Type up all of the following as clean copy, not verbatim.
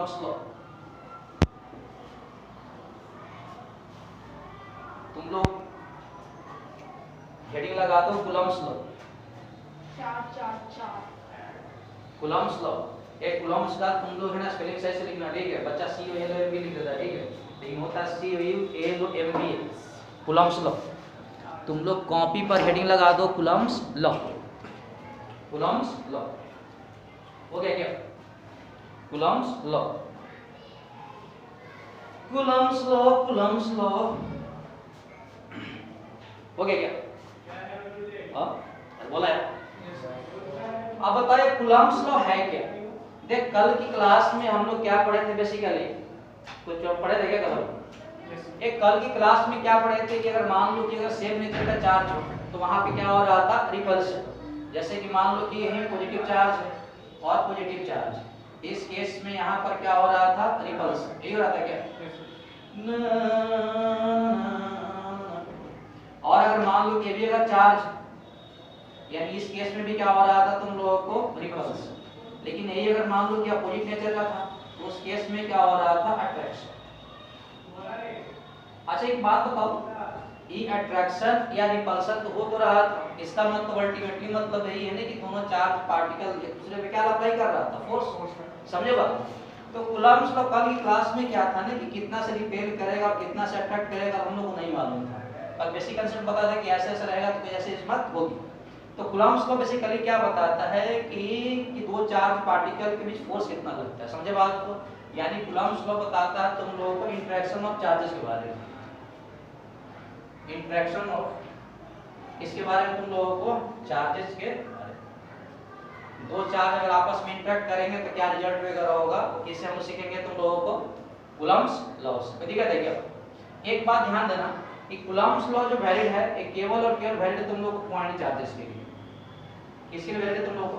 Coulomb's law. तुम लोग heading लगा दो कूलम्ब्स लॉ। कूलम्ब्स लॉ, एक कूलम्ब्स का तुम लोग है ना स्पेलिंग सही से लिखना, ठीक है। बच्चा C O L O M B लिख देता है, ठीक है, लेकिन होता है C O U L O M B, Coulomb's law. तुम लोग कॉपी पर हेडिंग लगा दो कूलम्ब्स लॉ, कूलम्ब्स लॉ। हो गया क्या? Coulomb's law, Coulomb's law, Coulomb's law. हो गया क्या? हाँ बोला है। अब बताइए कूलम्ब्स लॉ है क्या? देख कल की क्लास में हम लोग क्या पढ़े थे बेसिकली, कुछ पढ़े थे क्या कल? एक कल की क्लास में क्या पढ़े थे कि अगर मान लो कि अगर सेम नेचर का चार्ज हो तो वहां पे क्या हो रहा था, रिपल्शन। जैसे कि मान लो कि यही पॉजिटिव चार्ज है और पॉजिटिव चार्ज, इस केस में यहाँ पर क्या हो रहा था, रिपल्शन। यही हो रहा था क्या? और अगर मान लो कि भी अगर चार्ज, यानी इस केस में भी क्या हो रहा था तुम लोगों को, रिपल्शन। लेकिन यही अगर मान लो कि अपोजिट नेचर का था तो उस केस में क्या हो रहा था, अट्रैक्शन। अच्छा एक बात बताओ, ये अट्रैक्शन या रिपल्शन तो हो तो रहा था, इसका मतलब अल्टीमेटली मतलब यही है ना कि दोनों चार्ज पार्टिकल एक दूसरे पे क्या अप्लाई कर रहा था, फोर्स। समझे बात? तो कूलम्ब्स लॉ कल की क्लास में क्या था ना कि कितना से रिपेल करेगा और कितना से अट्रैक्ट करेगा हम लोग को नहीं मालूम था। कल बेसिक कंसेप्ट बता दें कि ऐसे ऐसे रहेगा तो कोई ऐसे मत होगी। तो कूलम्ब्स लॉ बेसिकली क्या बताता है कि दो चार्ज पार्टिकल के बीच फोर्स कितना लगता है। समझे बात को? यानी कूलम्ब्स लॉ बताता है तुम लोगों को इंटरेक्शन ऑफ चार्जेस के बारे में, इंटरेक्शन ऑफ, इसके बारे में तुम लोगों को चार्जेस के बारे में। दो चार्ज अगर आपस में इंटरेक्ट करेंगे तो क्या रिजल्ट वगैरह होगा, इससे हम सीखेंगे तुम लोगों को कूलम्ब्स लॉ से। ठीक है? देखिए एक बात ध्यान देना कि कूलम्ब्स लॉ जो वैलिड है एक केवल और केवल वैलिड तुम लोगों को पॉइंट चार्जेस के लिए। किसके लिए वैलिड तुम लोगों को?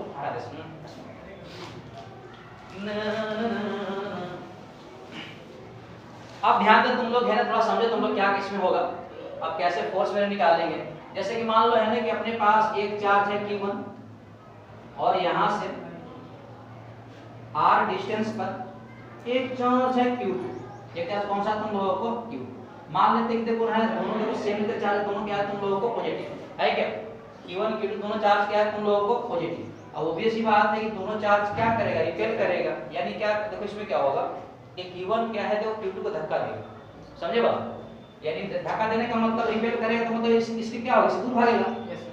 अब ध्यान दे तुम लोग है ना, थोड़ा समझे तुम लोग क्या किसमें होगा। अब कैसे फोर्स वैल्यू निकालेंगे, जैसे कि मान लो है ना कि अपने पास एक चार्ज है Q1 और यहां से r डिस्टेंस पर एक चार्ज है Q2। एक चार्ज कौन सा तुम लोगों को? Q। मान लेते हैं कि देखो है दोनों देखो सेम नेचर चार्ज, दोनों क्या है तुम लोगों को? पॉजिटिव है क्या? Q1 Q2 दोनों चार्ज क्या है तुम लोगों को? पॉजिटिव। अब ऑब्वियस ही बात है कि दोनों चार्ज क्या करेगा, रिपेल करेगा। यानी क्या देखो इसमें क्या होगा कि Q1 क्या है तो Q2 को धक्का देगा। समझे बात? यानी धक्का देने का मतलब रिपेल करेगा तो मतलब इसकी क्या होगा, इससे दूर भागेगा।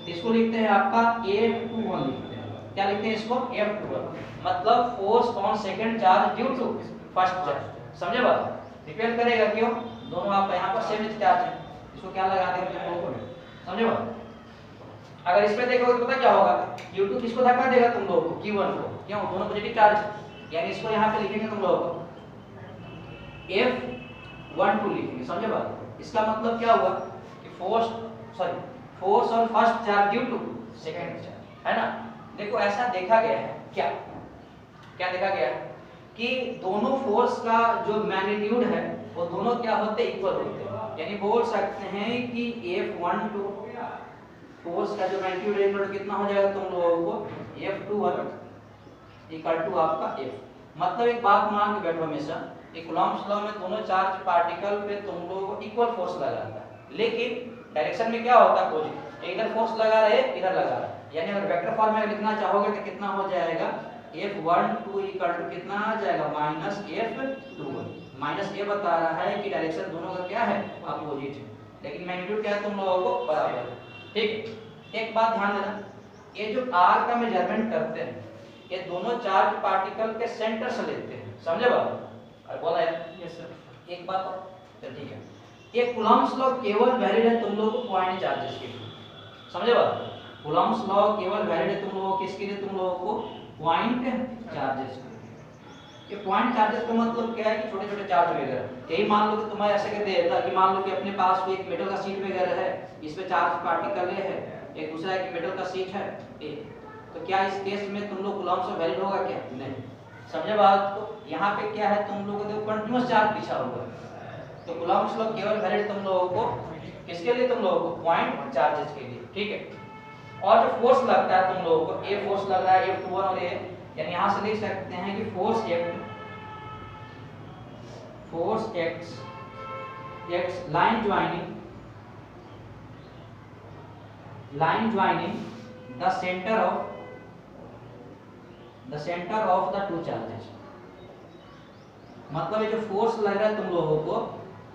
इसको लिखते हैं आपका F21 लिखते हैं। क्या लिखते हैं इसको? F21 मतलब force on second charge due to first charge. समझे बात? रिपेल करेगा क्यों? दोनों आपका यहाँ पर सेम चार्ज है, इसको क्या लगा देंगे? समझे बात? अगर इसमें देखोगे तो पता क्या होगा, Q2 किसको धक्का देगा तुम लोगों को? Q1 को। क्यों? दोनों पॉजिटिव चार्ज, यानी इसको यहाँ पे लिखेंगे तुम लोगों को F12 लिखेंगे। समझे बात? इसका मतलब क्या हुआ कि force on first charge due to second charge, है ना। देखो ऐसा देखा गया है, क्या देखा गया है कि दोनों फोर्स का जो मैग्नीट्यूड है वो दोनों क्या होते हैं? इक्वल होते हैं। यानी बोल सकते हैं कि F12 फोर्स का जो मैग्नीट्यूड है कितना हो जाएगा तुम लोगों को? F21 इक्वल टू आपका F। मतलब एक बात मान के बैठो हमेशा, कूलम्ब्स लॉ में दोनों चार्ज पार्टिकल पे तुम लोगों को इक्वल फोर्स लगाता है, लेकिन डायरेक्शन में क्या होता है? पॉजिटिव। इधर फोर्स लगा रहे इधर लगा रहे, यानी अगर वेक्टर फॉर्म में लिखना चाहोगे तो कितना हो जाएगा? F12 इक्वल टू कितना आ जाएगा? Minus F21। माइनस ये बता रहा है कि डायरेक्शन दोनों का क्या है? अपोजिट है, लेकिन मैग्नीट्यूड क्या है तुम लोगों को? बराबर है। ठीक। एक बात ध्यान देना, ये जो R का मेजरमेंट करते हैं ये दोनों चार्ज पार्टिकल के सेंटर से लेते हैं। समझे बात? और बोला है? Yes sir. एक बात और, चल ठीक है, ये कूलम्ब्स लॉ केवल वैलिड है तुम लोगों को पॉइंट चार्जेस के लिए। समझे बात? कूलम्ब्स लॉ केवल वैलिड है तुम लोगों को किसके लिए? तुम लोगों को पॉइंट चार्जेस के लिए। ये पॉइंट चार्जेस का मतलब क्या है कि छोटे छोटे चार्ज वगैरह, यही मान लो कि तुम्हारे ऐसे कहते हैं कि मान लो कि अपने पास कोई एक मेटल का शीट वगैरह है, इस पे चार्ज पार्टिकल है, एक दूसरा एक मेटल का शीट है ए, तो क्या इस केस में तुम लोग कूलम्ब्स लॉ वैलिड होगा क्या? नहीं। समझे बात? तो यहाँ पे क्या है तुम लोगों को कंटीन्यूअस चार्ज पीछा होगा, तो कूलम्ब्स लॉ केवल वैलिड तुम लोगों को किसके लिए? तुम लोगों को पॉइंट चार्जेस के लिए। ठीक है। और जो फोर्स लगता है तुम लोगों को, ए फोर्स लग रहा है F21 और ए, यानी यहाँ से लिख सकते हैं कि force F2 force acts line joining the center of the two charges। मतलब ये जो फोर्स लग रहा है तुम लोगों को,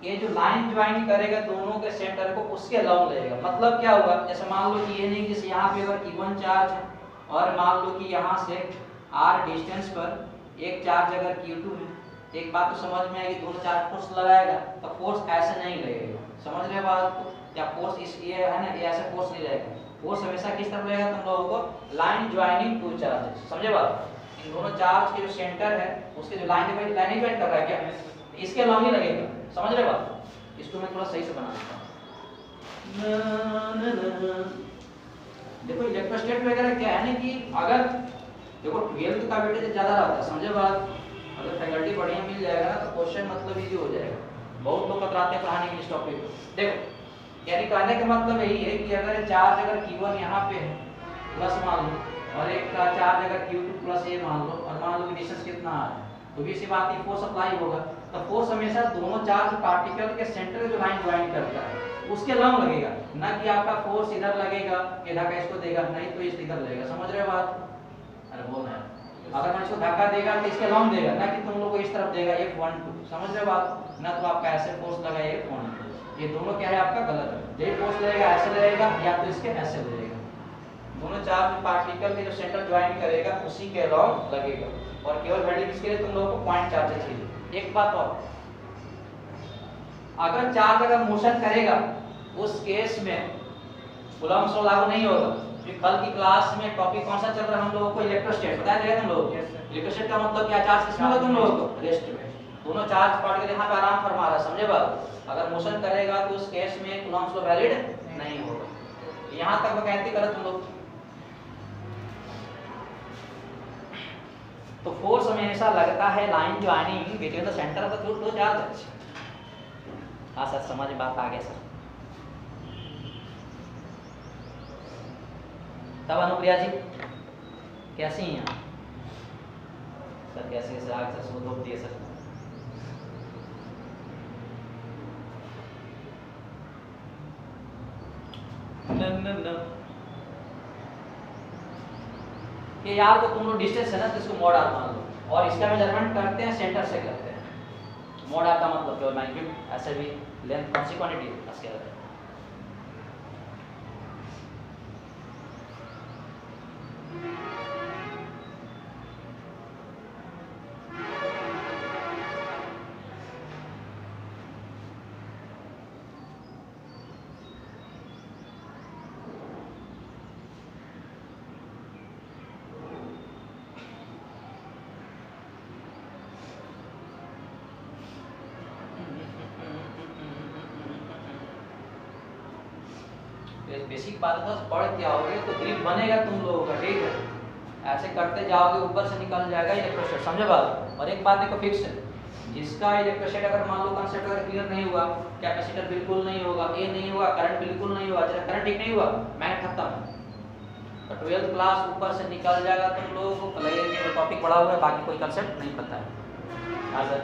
ये जो लाइन ज्वाइन करेगा दोनों के सेंटर को, उसके अलाउ लगेगा। मतलब क्या होगा, जैसे मान लो कि ये नहीं, जैसे यहाँ पे अगर Q1 चार्ज है और मान लो कि यहाँ से r डिस्टेंस पर एक चार्ज अगर Q2 है, एक बात तो समझ में आएगी, दोनों चार्ज फोर्स लगाएगा तो फोर्स ऐसे नहीं लगेगा। समझ रहे बात को? या फोर्स इस ये है ना, ये ऐसे फोर्स नहीं रहेगा, फोर्स हमेशा किस तरफ रहेगा तुम लोगों को, लाइन ज्वाइनिंग टू चार्जेस। समझे बात? इन दोनों चार्ज के जो सेंटर है उसके जो लाइन ज्वाइन कर रहा है क्या, इसके अलाउ ही लगेगा। समझ रहे बात? इसको मैं थोड़ा सही से बना देता हूं। देखो इलेक्ट्रोस्टैट वगैरह क्या है ना कि अगर देखो 12th का वेटेज ज्यादा रहता है। समझे बात? अगर फैकल्टी बढ़िया मिल जाएगा ना तो क्वेश्चन मतलब इजी हो जाएगा। बहुत लोग कतराते हैं पढ़ाने के इस टॉपिक को। देखो यानी कहने का मतलब यही है कि अगर चार्ज अगर Q1 यहाँ पे है प्लस मान लो, और एक का चार्ज अगर Q2 प्लस ये मान लो, और मान लो कि डिस्टेंस कितना है, तो भी इसी बात की फोर्स अप्लाई होगा। तो फोर्स हमेशा दोनों चार्ज पार्टिकल के सेंटर जो लाइन ज्वाइन करता है उसके अलाउ लगेगा, ना कि आपका फोर्स इधर लगेगा, ये धक्का इसको देगा, नहीं तो इस इधर लगेगा। समझ रहे हो बात? अरे बोल रहे हैं, अगर मैं इसको धक्का देगा तो इसके अलाउ देगा, ना कि तुम लोग को इस तरफ देगा F1 2। समझ रहे हो बात? ना तो आपका ऐसे फोर्स लगा F1 2, ये दोनों क्या है आपका गलत है। ये फोर्स लगेगा ऐसे लगेगा या तो इसके ऐसे लगेगा, दोनों चार्ज पार्टिकल के जो सेंटर ज्वाइन करेगा उसी के अलाउ लगेगा। और केवल वैल्यू किसके लिए तुम लोगों को पॉइंट चार्जेस के लिए। एक बात और, अगर चार्ज अगर मोशन करेगा उस केस में कूलम्ब लॉ लागू नहीं होगा। कल की क्लास में टॉपिक कौन सा चल रहा है हम लोगों को, इलेक्ट्रोस्टैट। बताया जाएगा तुम लोगों को इलेक्ट्रोस्टैट का मतलब क्या, चार्ज किसमें होगा तुम लोगों को, रेस्ट में। दोनों चार्ज पार्टिकल यहाँ पे आराम फरमा रहा है। समझे बात? अगर मोशन करेगा तो उस केस में कूलम्ब लॉ वैलिड नहीं होगा। यहाँ तक वैकेंसी करो तुम लोग। तो फोर्स हमेशा लगता है line joining between the centre of the two charges. हाँ सर, समझ बात आ गया सर। तब अनुप्रिया जी कैसी हैं आप? सर कैसे कैसे आग सर सुबह धोती है सर। ये यार को तुम लोग डिस्टेंस है ना, तो इसको मोड आर मान लो, और इसका मेजरमेंट करते हैं सेंटर से करते हैं। मोड आर का मतलब प्योर मैग्नीट्यूड, ऐसे भी लेंथ कौन सी क्वांटिटी बस क्या है। बेसिक बात है, पढ़ के आओगे तो ग्रिप बनेगा तुम लोगों का। ठीक है, ऐसे करते जाओगे ऊपर से निकल जाएगा इलेक्ट्रोस्टैट। समझे बात? और एक बात देखो फिक्स है, जिसका इलेक्ट्रोस्टैट अगर मान लो कंसेप्ट अगर क्लियर नहीं हुआ, कैपेसिटर बिल्कुल नहीं होगा, ये नहीं हुआ, करंट बिल्कुल नहीं हुआ, जरा करंट ठीक नहीं हुआ, मैथ खत्म। तो 12th क्लास ऊपर से निकल जाएगा तुम लोगों को, लगेगा कि टॉपिक पढ़ा हुआ है, बाकी कोई कंसेप्ट नहीं पता है। हाँ सर।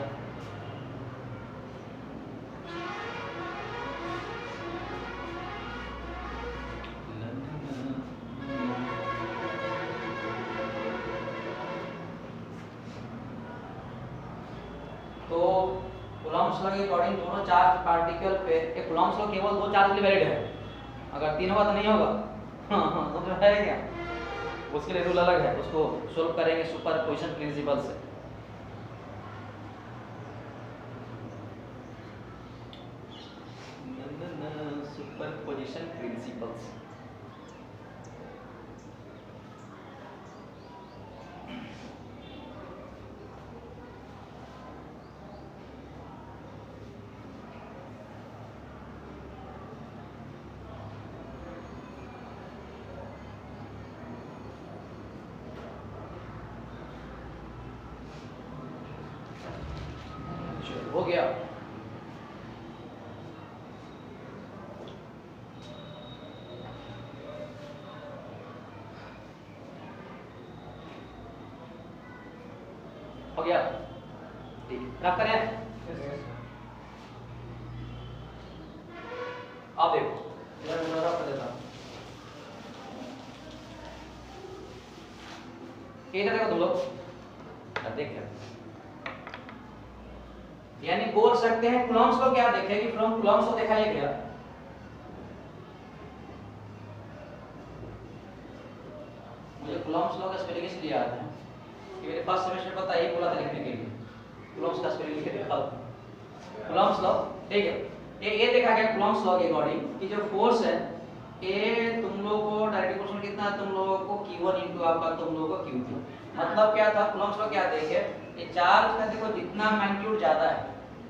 तो कूलम्ब लॉ के अकॉर्डिंग दोनों चार्ज पार्टिकल पे, एक कूलम्ब लॉ केवल दो चार्ज के लिए वैलिड है, अगर तीन होगा तो नहीं होगा। हाँ तो है क्या, उसके लिए रूल अलग है, उसको सोल्व करेंगे सुपरपोजिशन प्रिंसिपल से। Superposition principles. हो गया। हो गया, ठीक, रख करें। अब देखो इधर मैं रख देता हूं, इधर देखो तुम लोग देखिए, यानी बोल सकते हैं कूलम्ब्स लॉ क्या देखे कि फ्रॉम कूलम्ब्स लॉ देखा है क्या, मुझे कूलम्ब्स लॉ का स्पेलिंग इसलिए आता है कि मेरे फर्स्ट सेमेस्टर पता ही बोला था लिखने के लिए, कूलम्ब्स का स्पेलिंग लिख के दिखाओ, कूलम्ब्स लॉ ठीक है। ये देखा गया कूलम्ब्स लॉ के अकॉर्डिंग कि जो फोर्स है ये तुम लोगों को डायरेक्ट इक्वेशन कितना है, तुम लोगों को Q1 इनटू आपका तुम लोगों को Q2, मतलब क्या था कूलम्ब्स लॉ क्या देखे, ये चार्ज का देखो जितना मैग्नीट्यूड ज्यादा है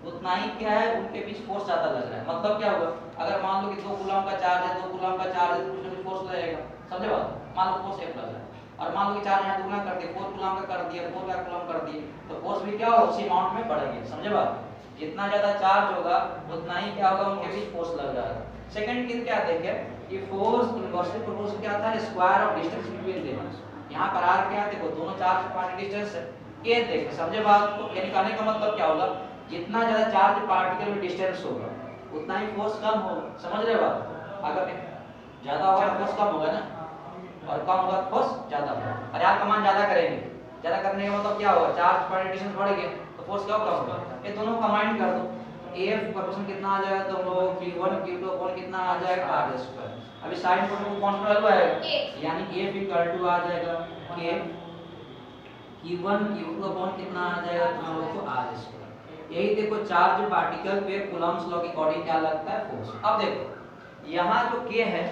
उतना ही क्या है उनके बीच फोर्स ज्यादा लग रहा है, मतलब क्या हुआ अगर मान लो कि 2 कूलम्ब का चार्ज है, 2 कूलम्ब का चार्ज है तो कुछ ना कुछ फोर्स लगेगा, समझे बात, मान लो फोर्स F लग रहा है और मान लो कि चार्ज यहाँ दुगना कर दिया 4 कूलम्ब का कर दिया 4 कूलम्ब कर दिए तो फोर्स भी क्या होगा उसी अमाउंट में बढ़ेगी, समझे बात, जितना ज्यादा चार्ज होगा उतना ही क्या होगा उनके बीच फोर्स लग रहा है। सेकंड चीज क्या देखे कि फोर्स इनवर्सली प्रोपोर्शनल क्या था, square of distance between them, यहाँ पर आर क्या देखो दोनों चार्ज पार्टिकल डिस्टेंस है, ये देखे समझे बात को, यानी कहने का मतलब क्या होगा जितना ज्यादा चार्ज पार्टिकल में डिस्टेंस होगा उतना ही फोर्स कम होगा, समझ रहे बात, अगर ज्यादा होगा फोर्स कम होगा ना और कम होगा फोर्स ज्यादा होगा, और यार कमान ज्यादा करेंगे, ज्यादा करने का मतलब क्या होगा चार्ज पार्टिकल डिस्टेंस बढ़ गया तो फोर्स क्या कम होगा, ये दोनों कंबाइन कर दो, F प्रोपोर्शन कितना आ जाएगा तुम लोग Q1 Q2 अपॉन कितना आ जाएगा r स्क्वायर, अभी साइन प्रोपोर्शन कांस्टेंट वैल्यू आएगा यानी F इक्वल टू आ जाएगा K Q1 Q2 अपॉन कितना आ जाएगा तुम लोगों को r स्क्वायर, यही देखो चार्ज पार्टिकल पे कूलम्ब्स लॉ के अकॉर्डिंग क्या लगता है फोर्स। अब देखो यहाँ जो K है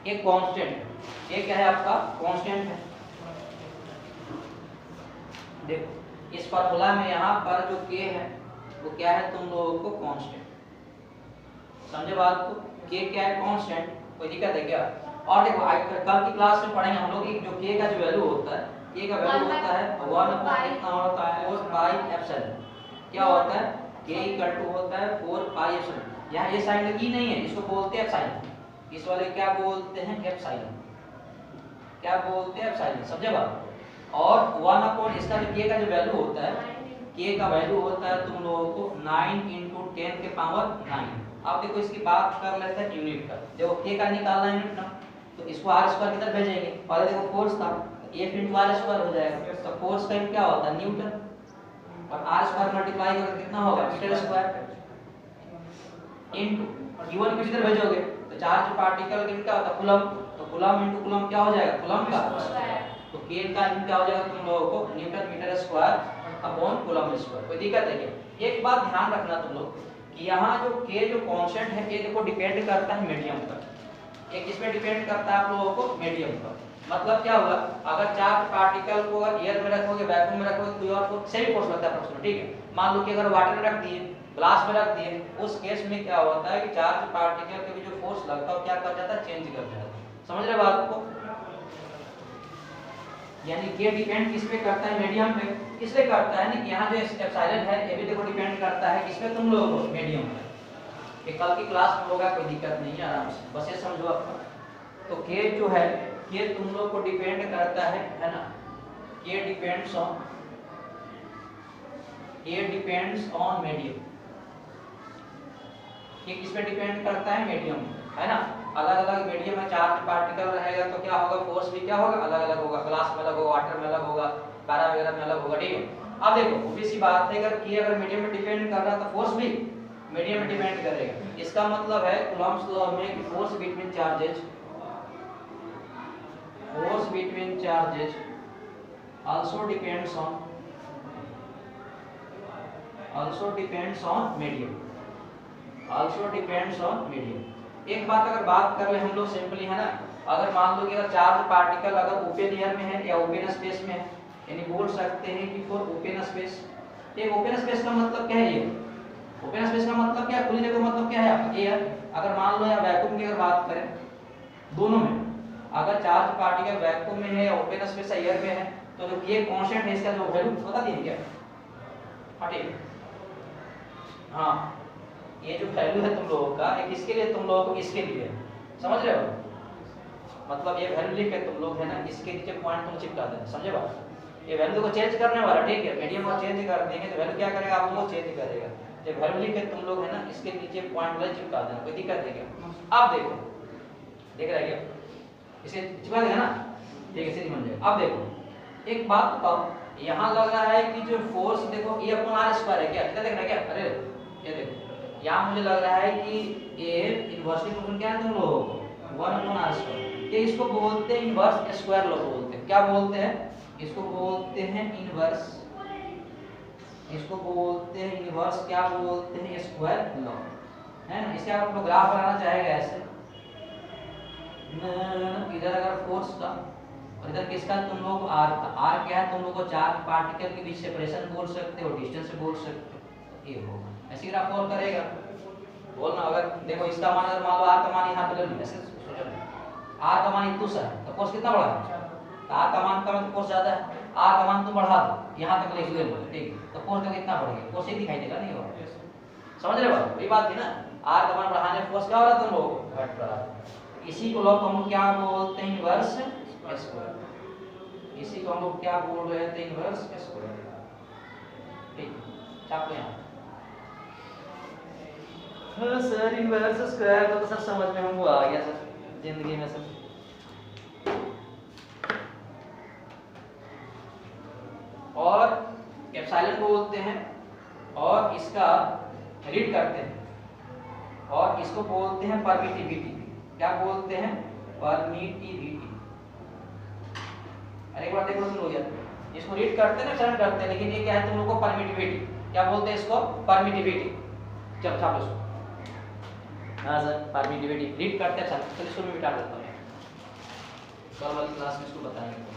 ये कांस्टेंट है, ये क्या है आपका कांस्टेंट है, देखो इस फार्मूला में यहाँ पर जो K है वो क्या है तुम लोगों को कांस्टेंट, समझे बात को, K क्या है कांस्टेंट, कोई दिक्कत है क्या, और देखो कल की क्लास में पढ़ेंगे हम लोग कि जो K का जो वैल्यू होता है, K का वैल्यू होता है 1 कितना होता है 4 पाई एप्सिलॉन, क्या होता है K इक्वल टू होता है 4 पाई एप्सिलॉन, यहाँ ये साइन लगी नहीं है इसको बोलते हैं एप्सिलॉन, इस वाले क्या बोलते हैं एप्सिलॉन, क्या बोलते हैं एप्सिलॉन, समझे बात, और 1 अपॉन इसका जो K का जो वैल्यू होता है K का वैल्यू होता है तुम लोगों को 9 × 10 के पावर 9, अब देखो इसकी बात कर लेते हैं यूनिट का, देखो K का निकालना है यूनिट ना तो इसको r स्क्वायर की तरफ भेजेंगे, पहले देखो फोर्स था F × r स्क्वायर हो जाएगा, तो फोर्स का क्या होता है न्यूटन, और r स्क्वायर मल्टीप्लाई करके कितना होगा मीटर स्क्वायर इनटू Q1 किसी तरफ भेजोगे तो चार्ज पार्टिकल का क्या होता है कूलम्ब, तो कूलम्ब इनटू कूलम्ब क्या हो जाएगा कूलम्ब का, तो K का क्या हो जाएगा तुम लोगों को newton metre square upon coulomb square, कोई दिक्कत है क्या, एक बात ध्यान रखना तुम लोग कि यहाँ जो K जो कांस्टेंट है ये देखो डिपेंड करता है मीडियम पर, ये किस पे डिपेंड करता है आप लोगों को मीडियम पर, मतलब क्या होगा अगर चार्ज पार्टिकल को अगर एयर में रखोगे वैक्यूम में रखोगे तो और को सेम फोर्स लगता है अप्रोक्सीमेट, ठीक है, मान लो कि अगर वाटर में रख दिए ग्लास में रख दिए उस केस में क्या होता है कि चार्ज पार्टिकल के भी जो फोर्स लगता है क्या कर जाता है चेंज कर जाता है, समझ रहे बात को, यानी K डिपेंड किस पे करता है मीडियम पे, किससे करता है ना कि यहाँ जो एप्सिलॉन है ये भी देखो डिपेंड करता है किस पे तुम लोगों को मीडियम पे, ये कल की क्लास में होगा कोई दिक्कत नहीं है आराम से बस ये समझो आपका, तो K जो है ये तुम लोग को डिपेंड करता है ना, K डिपेंड्स ऑन मीडियम, ये किस पे डिपेंड करता है मीडियम है ना, अलग अलग मीडियम में चार्ज पार्टिकल रहेगा तो क्या होगा फोर्स भी क्या होगा अलग अलग होगा, ग्लास में अलग होगा वाटर में अलग होगा पैरा वगैरह में अलग होगा, ठीक है। अब देखो obvious सी बात है अगर K अगर मीडियम में डिपेंड कर रहा है तो फोर्स भी मीडियम में डिपेंड करेगा, इसका मतलब है कूलम्ब्स लॉ में कि force between charges also depends on medium, एक बात अगर बात कर ले हम लोग सिंपली है ना, अगर मान लो कि अगर चार्ज पार्टिकल अगर ओपन एयर में है या ओपन स्पेस में है, यानी बोल सकते हैं कि फॉर ओपन स्पेस, ये ओपन स्पेस का मतलब क्या है, ये ओपन स्पेस का मतलब क्या है, खुली जगह का मतलब क्या है आपका एयर, अगर मान लो या वैक्यूम की अगर बात करें दोनों में अगर चार्ज पार्टिकल वैक्यूम में है या ओपन स्पेस एयर में है तो जो ये कांस्टेंट है इसका जो वैल्यू बता दिए क्या, हाँ ठीक, हाँ ये जो वैल्यू है तुम लोगों का ये किसके लिए तुम लोगों को इसके लिए समझ रहे हो, मतलब ये वैल्यू लिख के तुम लोग है ना इसके नीचे पॉइंट तुम चिपका देना, समझे बात, ये वैल्यू को चेंज करने वाला, ठीक है, मीडियम को चेंज कर देंगे तो वैल्यू क्या करेगा, आप लोगों को चेंज करेगा। तो वैल्यू लिख के तुम लोग है ना इसके नीचे पॉइंट वाला चिपका देना, कोई दिक्कत है क्या? अब देखो, देख रहा है क्या, इसे चिपका देगा ना, ठीक है, सीधी बन जाएगा। अब देखो एक बात बताओ, यहाँ लग रहा है कि जो फोर्स देखो ए अपॉन आर स्क्वायर है, क्या कितना देख रहा है क्या? अरे ये देखो यहाँ मुझे लग रहा है कि ए इनवर्सली प्रोपोर्शनल क्या है तुम लोगों को, 1 अपॉन आर स्क्वायर। ये इसको बोलते हैं इनवर्स स्क्वायर लॉ बोलते हैं। क्या बोलते हैं? इसको बोलते हैं इनवर्स, इसको बोलते हैं इनवर्स, क्या बोलते हैं, स्क्वायर लॉ, है ना। इसका आप लोग ग्राफ बनाना चाहेगा ऐसे, इधर अगर फोर्स का और इधर किसका, तुम लोग आर का। आर क्या है, तुम लोग को चार्ज पार्टिकल के बीच सेपरेशन बोल सकते हो, डिस्टेंस बोल सकते हो, ये होगा। ऐसे ग्राफ फॉलो करेगा, बोलना। अगर देखो इसका मान, अगर मान लो आर का मान यहाँ पे ले लो, ऐसे सोचो, आर का मान इतना है तो फोर्स कितना बड़ा है, आर का मान कम तो फोर्स ज्यादा है, आर का मान तुम बढ़ा दो यहाँ तक लिख लो, ठीक, तो फोर्स का कितना बढ़ गया, फोर्स ही दिखाई देगा, नहीं होगा। समझ रहे हो, वही बात थी ना, आर का मान बढ़ाने फोर्स क्या हो रहा है, तुम लोग घट रहा है। इसी को लोग हम क्या बोलते हैं, इनवर्स स्क्वायर। इसी को हम लोग क्या बोल रहे थे, इनवर्स स्क्वायर, ठीक, छाप लो यहाँ। हाँ सर, इनवर्स स्क्वायर तो सब समझ में हमको आ गया सर, जिंदगी में सब। और एप्सिलॉन बोलते हैं, और इसका रीड करते हैं, और इसको बोलते हैं परमिटिविटी। क्या बोलते हैं, परमिटिविटी। अरे एक बार देखो सुन हो गया, इसको रीड करते हैं ना, एप्सिलॉन करते हैं, लेकिन ये क्या है तुम लोगों को, परमिटिविटी। क्या बोलते हैं इसको, परमिटिविटी। चलो छाप इसको। हाँ सर, परमिटिविटी रीड करते हैं। चलो इसको भी मिटा देता हूँ, कल वाली क्लास में इसको बताएंगे।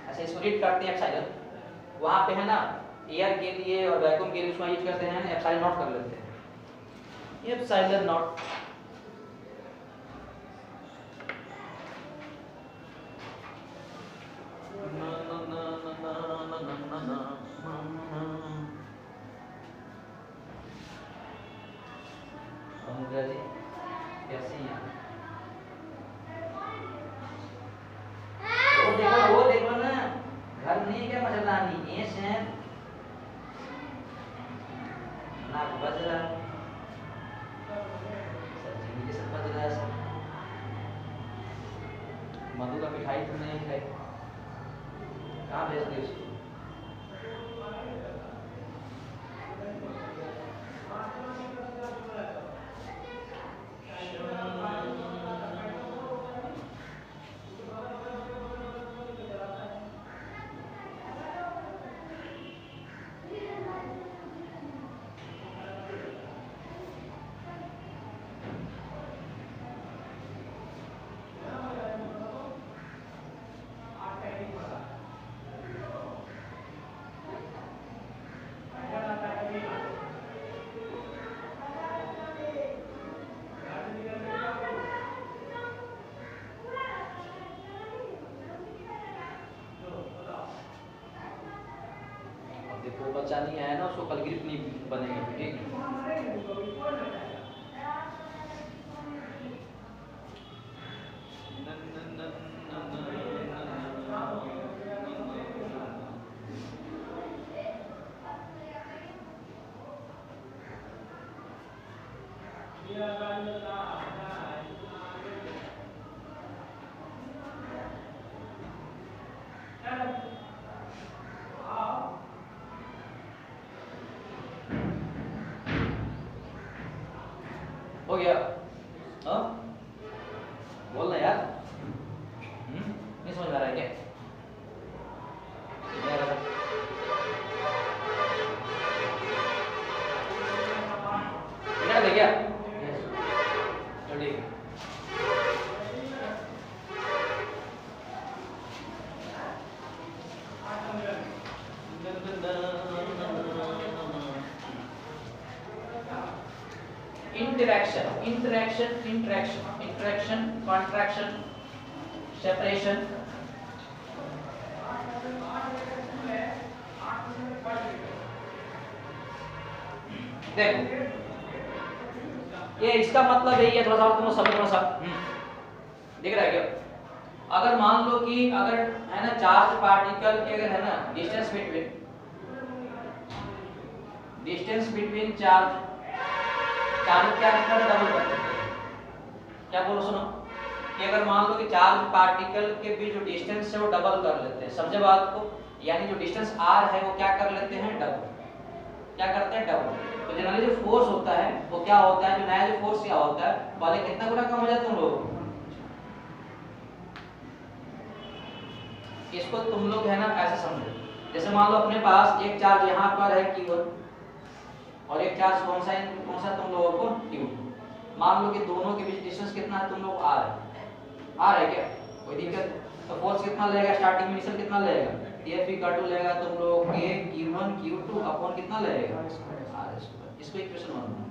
ऐसे इसको रीड करते हैं एप्सिलॉन, वहाँ पे है ना एयर के लिए और वैक्यूम के लिए उसको यूज करते हैं, एप्सिलॉन नॉट कर लेते हैं, एप्सिलॉन नॉट। कैसे हैं वो देखो ना, घर नहीं क्या मच्छरदानी, ऐसे हैं ना बज रहा है सर, जिंदगी से बज रहा है सर। मधु का मिठाई तो नहीं खाई, कहाँ भेज दी उसको? देखो बच्चा नहीं आया ना, उसको कल ग्रिप नहीं बनेगा, ठीक है। हो गया? हाँ बोलना यार, नहीं समझ आ रहा है क्या? क्या क्या ठीक interaction, contraction, separation, देखो ये इसका मतलब यही है, थोड़ा सा तुम समझ, थोड़ा सा दिख रहा है क्या? अगर मान लो कि अगर है ना चार्ज पार्टिकल के अगर है ना डिस्टेंस बिटवीन चार्ज क्या करते हैं, डबल कर देते हैं। क्या बोलो सुनो कि अगर मान लो कि चार्ज पार्टिकल के बीच जो डिस्टेंस है वो डबल कर लेते हैं, समझे बात को, यानी जो डिस्टेंस r है वो क्या कर लेते हैं, डबल। क्या करते हैं, डबल। तो जनरली जो फोर्स होता है वो क्या होता है, जो नया जो फोर्स क्या होता है पहले कितना गुना कम हो जाता है तुम लोग। इसको तुम लोग है ना ऐसे समझो, जैसे मान लो अपने पास एक चार्ज यहाँ पर है Q1 और एक चार्ज कौन सा तुम लोगों को Q2। मान लो कि दोनों के बीच डिस्टेंस कितना है तुम लोग r है क्या, कोई दिक्कत। तो फोर्स कितना लगेगा, स्टार्टिंग में इनिशियल कितना लगेगा, F इक्वल टू लगेगा तुम लोग के Q1 Q2 अपॉन कितना लगेगा r²। इसको इक्वेशन 1 में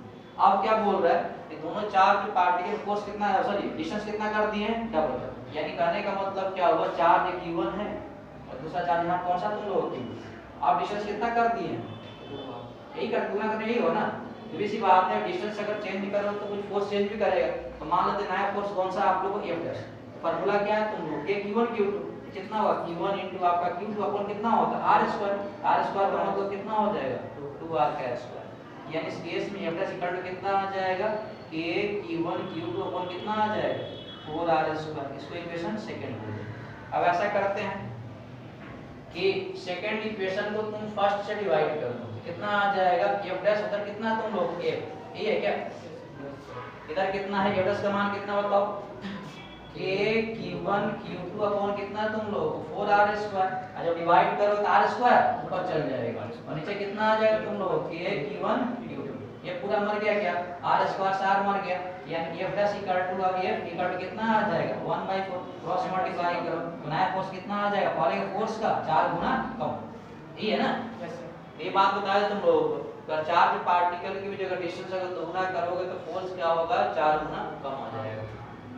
अब क्या बोल रहा है कि दोनों चार्ज पार्टिकल फोर्स कितना है, सॉरी डिस्टेंस कितना कर दिए हैं, डबल। यानी कहने का मतलब क्या हुआ, चार्ज Q1 है और दूसरा चार्ज यहाँ कौन सा तुम लोग Q2। आप डिस्टेंस कितना कर दिए हैं, यही कर गुना करने यही हो ना। तो सी बात है, डिस्टेंस अगर चेंज करो तो कुछ फोर्स चेंज भी करेगा। तो मान लेते नया फोर्स कौन सा आप लोगों को F'। फार्मूला क्या है तुम लोग के Q1 Q2 कितना हुआ, Q1 इनटू आपका Q2 अपॉन कितना होता है r²। r² का मतलब कितना हो जाएगा 2r²। यानी इस केस में F' इक्वल टू कितना आ जाएगा k Q1 Q2 अपॉन कितना आ जाएगा 4r²। इसको इक्वेशन सेकंड बोलते हैं। अब ऐसा करते हैं कि सेकंड इक्वेशन को तुम फर्स्ट से डिवाइड कर दो, कितना आ जाएगा F' उधर कितना तुम लोग f, यही है क्या, इधर कितना है F' का मान कितना बताओ, k Q1 Q2 अपॉन कितना तुम लोग 4r²। जब डिवाइड करो तो r² ऊपर चल जाएगा और नीचे कितना आ जाएगा तुम लोग k Q1 Q2। ये पूरा मर गया क्या, r² से r मर गया, यानी F' इक्वल टू अब F इक्वल टू कितना आ जाएगा 1/4। क्रॉस मल्टीप्लाई करो तो नया फोर्स कितना आ जाएगा, पहले के फोर्स का 4 गुना कम, यही है ना। ये बात बताया तुम लोगों को, अगर चार्ज पार्टिकल की भी जगह डिस्टेंस अगर दोगुना करोगे तो फोर्स क्या होगा 4 गुना कम आ जाएगा।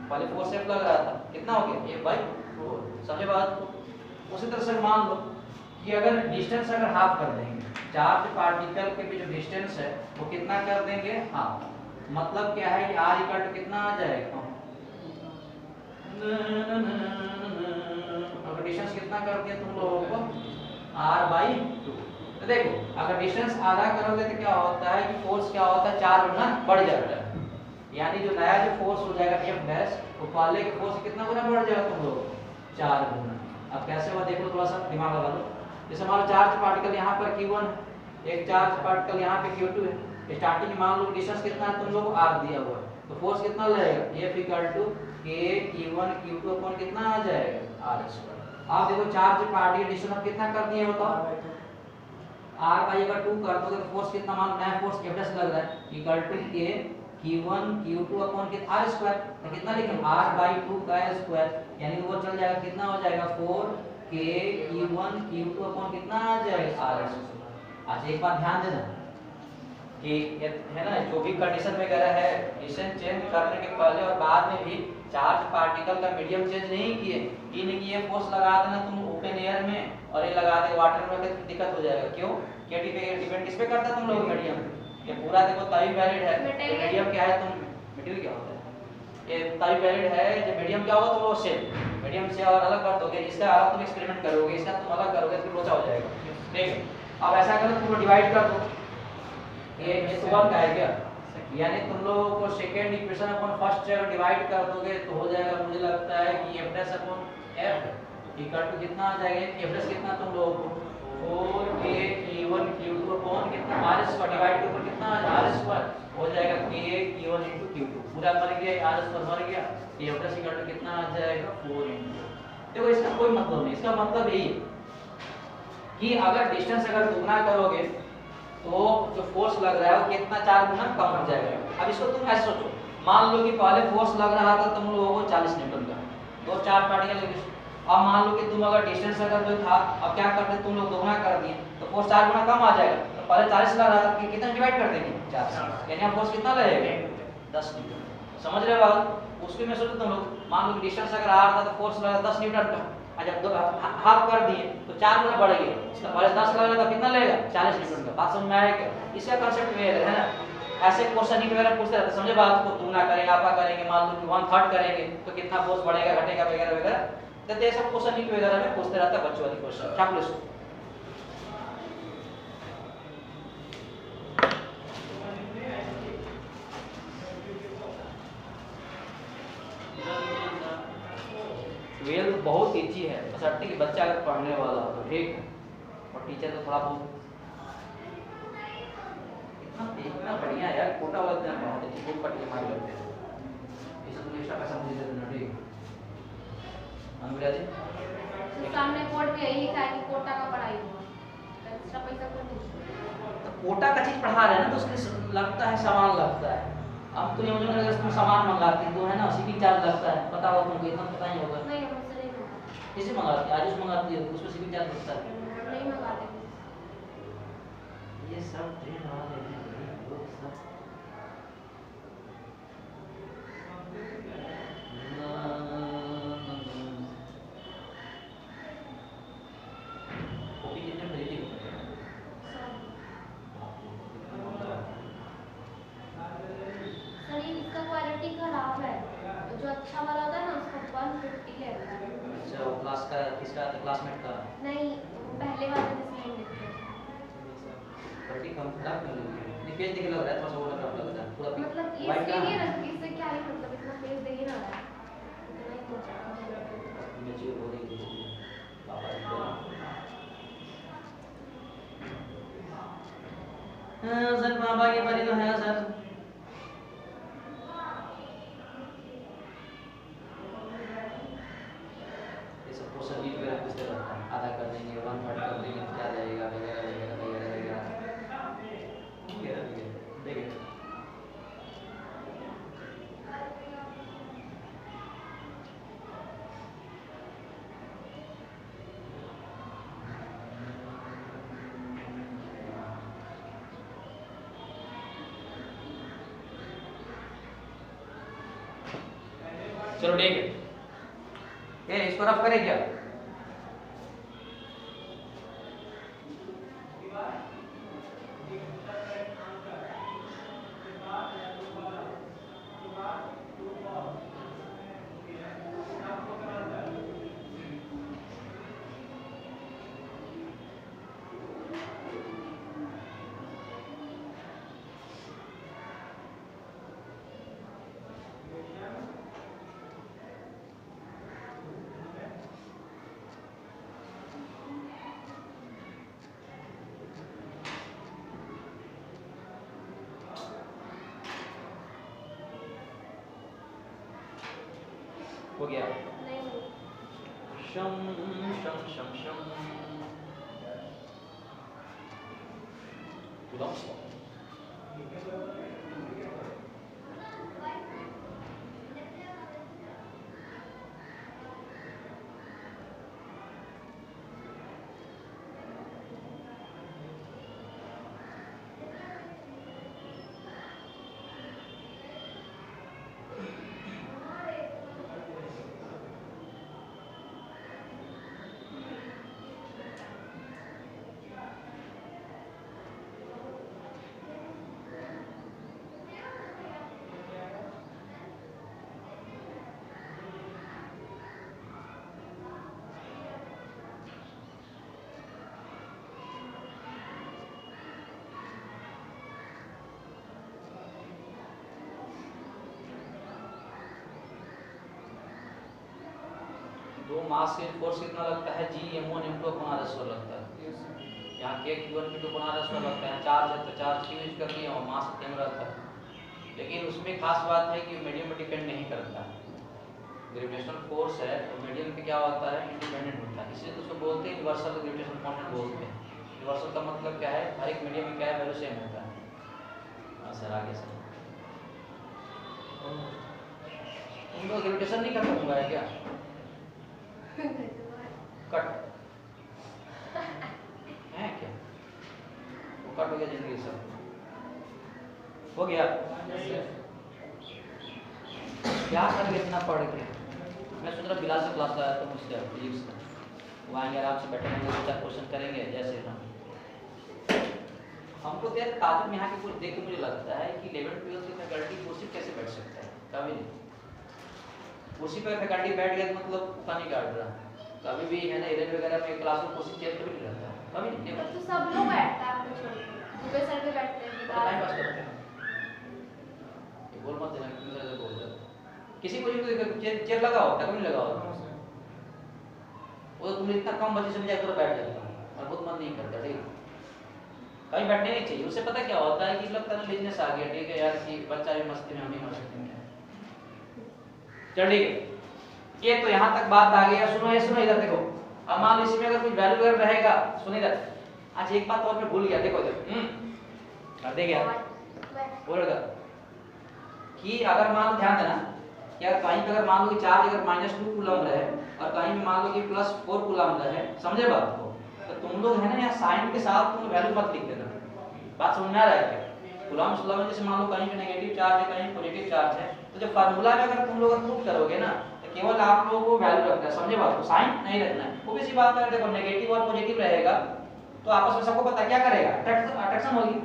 पहले फोर्स F लग रहा था, कितना हो गया F/4, समझे बात को। उसी तरह से मान लो कि अगर डिस्टेंस अगर हाफ कर देंगे, चार्ज पार्टिकल के बीच जो डिस्टेंस है वो कितना कर देंगे, हाफ। मतलब क्या है कि r इक्वल टू कितना आ जाएगा, अगर डिस्टेंस कितना कर दिया तुम लोगों को r/2। तो देखो अगर डिस्टेंस आधा करोगे तो क्या होता है कि फोर्स क्या होता है 4 गुना बढ़ जाता है, यानी जो नया जो फोर्स हो जाएगा F' वो पहले के फोर्स कितना गुना बढ़ जाएगा तुम लोग 4 गुना। अब कैसे हुआ देख लो, थोड़ा सा दिमाग लगा लो। जैसे हमारा चार्ज पार्टिकल यहाँ पर Q1 है, एक चार्ज पार्टिकल यहाँ पे Q2 है, स्टार्टिंग में मान लो डिस्टेंस कितना है तुम लोग r दिया हुआ है, तो फोर्स कितना लगेगा F equal to k Q1 Q2 upon कितना आ जाएगा r²। आप देखो चार्ज पार्टिकल डिस्टेंस कितना कर दिए बताओ, r/2 कर दोगे तो फोर्स कितना, मान नया फोर्स F' लग रहा है equal to k Q1 Q2 upon कितना r²। तो कितना लिखें r/2 का स्क्वायर, यानी वो चल जाएगा कितना हो जाएगा 4k Q1 Q2 अपॉन कितना आ जाएगा r²। अच्छा एक बात ध्यान देना कि है ना, जो भी कंडीशन वगैरह है डिस्टेंस चेंज करने के पहले और बाद में भी चार्ज पार्टिकल का मीडियम चेंज नहीं किए, ये नहीं कि ये फोर्स लगा देना तुम ओपन एयर में और ये लगा दे वाटर में, तो दिक्कत हो जाएगा। क्यों, क्या डिपेंड किस पे करता है तुम लोग, मीडियम। ये पूरा देखो तभी वैलिड है, तो मीडियम क्या है, तुम मटेरियल क्या होता है, ये तभी वैलिड है जब मीडियम क्या होगा, तुम लोग सेम मीडियम से और अलग कर दोगे, इसका अलग तुम एक्सपेरिमेंट करोगे, इसका तुम अलग करोगे तो लोचा हो जाएगा। ठीक, अब ऐसा करो तुम डिवाइड कर दो, ये तो 1 का है क्या, यानी तुम लोगों को सेकंड इक्वेशन अपन फर्स्ट से डिवाइड कर दोगे तो हो जाएगा, मुझे लगता है कि F' upon F equal to कितना आ जाएगा, F' कितना तुम लोगों को 4k Q1 Q2 अपॉन कितना r² डिवाइड के ऊपर कितना r² हो जाएगा k Q1 into Q2, पूरा मर गया r² मर गया, F' इक्वल टू कितना आ जाएगा 4 into। देखो इसका कोई मतलब नहीं, इसका मतलब यही कि अगर डिस्टेंस अगर दुगना करोगे तो जो फोर्स लग रहा है वो कितना 4 गुना कम हो जाएगा। अब इसको तुम ऐसे सोचो, मान लो कि पहले फोर्स लग रहा था तुम लोगों को 40 न्यूटन का, दो चार पार्टिकल के, अब मान लो कि तुम अगर डिस्टेंस अगर जो था अब क्या करते तुम लोग दोगुना कर दिए तो फोर्स 4 गुना कम आ जाएगा। तो पहले 40 लग रहा था कि कितना डिवाइड कर देंगे 4 से, यानी अब फोर्स कितना लगेगा 10 न्यूटन। समझ रहे हो बात, उसके में सोचो तुम लोग, मान लो कि डिस्टेंस अगर r था तो फोर्स लगा 10 न्यूटन का, जब दो हाफ कर दिए तो 4 गुना बढ़ गया, इसका पहले 10 लगा था कितना लगेगा 40 न्यूटन का। बात समझ में आएगा, इसका कांसेप्ट में है ना। ऐसे क्वेश्चन ही वगैरह पूछते रहते, समझे बात को, तुम ना करेंगे आपा करेंगे, मान लो कि 1/3 करेंगे तो कितना फोर्स बढ़ेगा घटेगा वगैरह वगैरह, तो ये सब क्वेश्चन नीट वगैरह में पूछते रहता है बच्चों वाली क्वेश्चन। क्या बोले इसको? ट्वेल्थ बहुत ईजी है, बशर्ते कि बच्चा अगर पढ़ने वाला हो तो ठीक है, और टीचर तो थोड़ा बहुत इतना बढ़िया यार, कोटा वाला दिन बहुत अच्छी बुक पढ़ के मार लेते हैं, इसे तुम एक्स्ट्रा पैसा मुझे दे देना ठीक है। अंग्रेजी सामने कोर्ट में यही लिखा है कि कोटा का पढ़ाई हो, एक्स्ट्रा पैसा कोई नहीं। तो कोटा का चीज पढ़ा रहे हैं ना, तो उसके लगता है सामान लगता है। अब तो ये मुझे अगर तुम सामान मंगाती तो है ना, शिपिंग चार्ज लगता है, पता होगा तुमको, इतना पता ही होगा। नहीं मुझसे नहीं मंगाते। किसे मंगाती है? आयुष मंगाती है, उसमें शिपिंग चार्ज लगता है। नहीं मंगाते। ये सब ट्रेन वाले हैं लोग सब। कॉपी कितने खरीदी हो? सर ये इसका क्वालिटी खराब है, जो अच्छा वाला होता है ना उसका 150 लेता है। अच्छा, वो क्लास का किसका था? क्लासमेट का? नहीं पहले वाले जिसमें लिखे क्वालिटी कम खराब क्यों लग रही है? ये पेज देख लग रहा है थोड़ा सा वो खराब लग रहा है पूरा। मतलब ये वाइट इसके लिए ना, इससे क्या ही मतलब, इतना पेज दे ही ना रहा है, इतना ही पहुंचा। मेच्योर हो रही है पापा जी को। हां सर, पापा की परी तो है सर। ये सब क्वेश्चन नीट वगैरह पूछते रहता है, आधा कर देंगे, 1/3 कर देंगे, क्या रहेगा वगैरह वगैरह वगैरह वगैरह। देखिए चलो ठीक है, ये इसको रफ करें क्या? हो गया? नहीं शम शम शम शम Kudos. दो मास के फोर्स कितना लगता है? जी m1 m2 गुणा 10 लगता है। यहाँ k q1 q2 गुणा 10 लगता है। चार्ज है तो चार्ज q यूज कर लिया और मास m रहता है। लेकिन उसमें खास बात है कि मीडियम पर डिपेंड नहीं करता। ग्रेविटेशनल फोर्स है तो मीडियम पे क्या होता है? इंडिपेंडेंट होता है। इसलिए तो उसको बोलते हैं यूनिवर्सल ग्रेविटेशनल कांस्टेंट बोलते हैं। यूनिवर्सल का मतलब क्या है? हर एक मीडियम में क्या है? वैल्यू सेम होता है। हाँ सर, आगे सर। तुम लोग ग्रेविटेशन नहीं कर पाऊंगा है क्या? कट है क्या? वो कट हो गया जिंदगी सब हो गया। क्या कर इतना पढ़ के? मैं सोच रहा बिलाल से क्लास लाया तो मुझसे फिजिक्स का, वो आएंगे आराम से बैठे होंगे, 2-4 क्वेश्चन करेंगे जैसे हमको तो यार ताजुब यहाँ के कुछ देख के मुझे लगता है कि 11th 12th की फैकल्टी कुर्सी कैसे बैठ सकता है? कभी नहीं। कुर्सी पर फैकल्टी बैठ गया तो मतलब पानी काट रहा, कभी भी है ना इधर वगैरह में क्लास में कुर्सी चेयर कभी नहीं रहता, कभी नहीं। तो सब लोग बैठते हैं आपको छोड़ के, दुबे सर पे बैठते हैं, टाइम पास करते हैं। ये बोल मत देना कि मुझे बोल दे, किसी को चेयर लगा होता है, कभी नहीं लगा होता, वो तुम इतना कम बजे समझा करो बैठ जाता है और बहुत मन नहीं करता, ठीक है कहीं बैठने नहीं चाहिए। उससे पता क्या होता है कि लगता है बिजनेस आ गया, ठीक है यार कि बच्चा भी मस्ती में, हम भी मस्ती में। चल ठीक है, ये तो यहाँ तक बात आ गई। सुनो ये सुनो इधर देखो, अब मान लो इसमें अगर कुछ वैल्यू अगर रहेगा, सुन इधर, आज एक बात और मैं भूल गया, देखो इधर कर दे गया बोल रहा कि अगर मान लो ध्यान देना कि अगर कहीं पे अगर मान लो कि चार्ज अगर -2 कूलम रहे और कहीं पे मान लो कि +4 कूलम रहे, समझे बात को, तो तुम लोग है ना यहाँ साइन के साथ तुम वैल्यू मत लिख देना। बात समझ में आ रहा है क्या? कूलम्स लॉ में जैसे मान लो कहीं पे नेगेटिव चार्ज है कहीं पॉजिटिव चार्ज है, तो जो फार्मूला में अगर तुम लोग प्रूव करोगे ना तो केवल आप लोगों को वैल्यू रखना है, समझे बात को, साइन नहीं रखना है। वो भी सी बात है, देखो नेगेटिव और पॉजिटिव रहेगा तो आपस में सबको पता क्या करेगा, अट्रैक्शन होगी।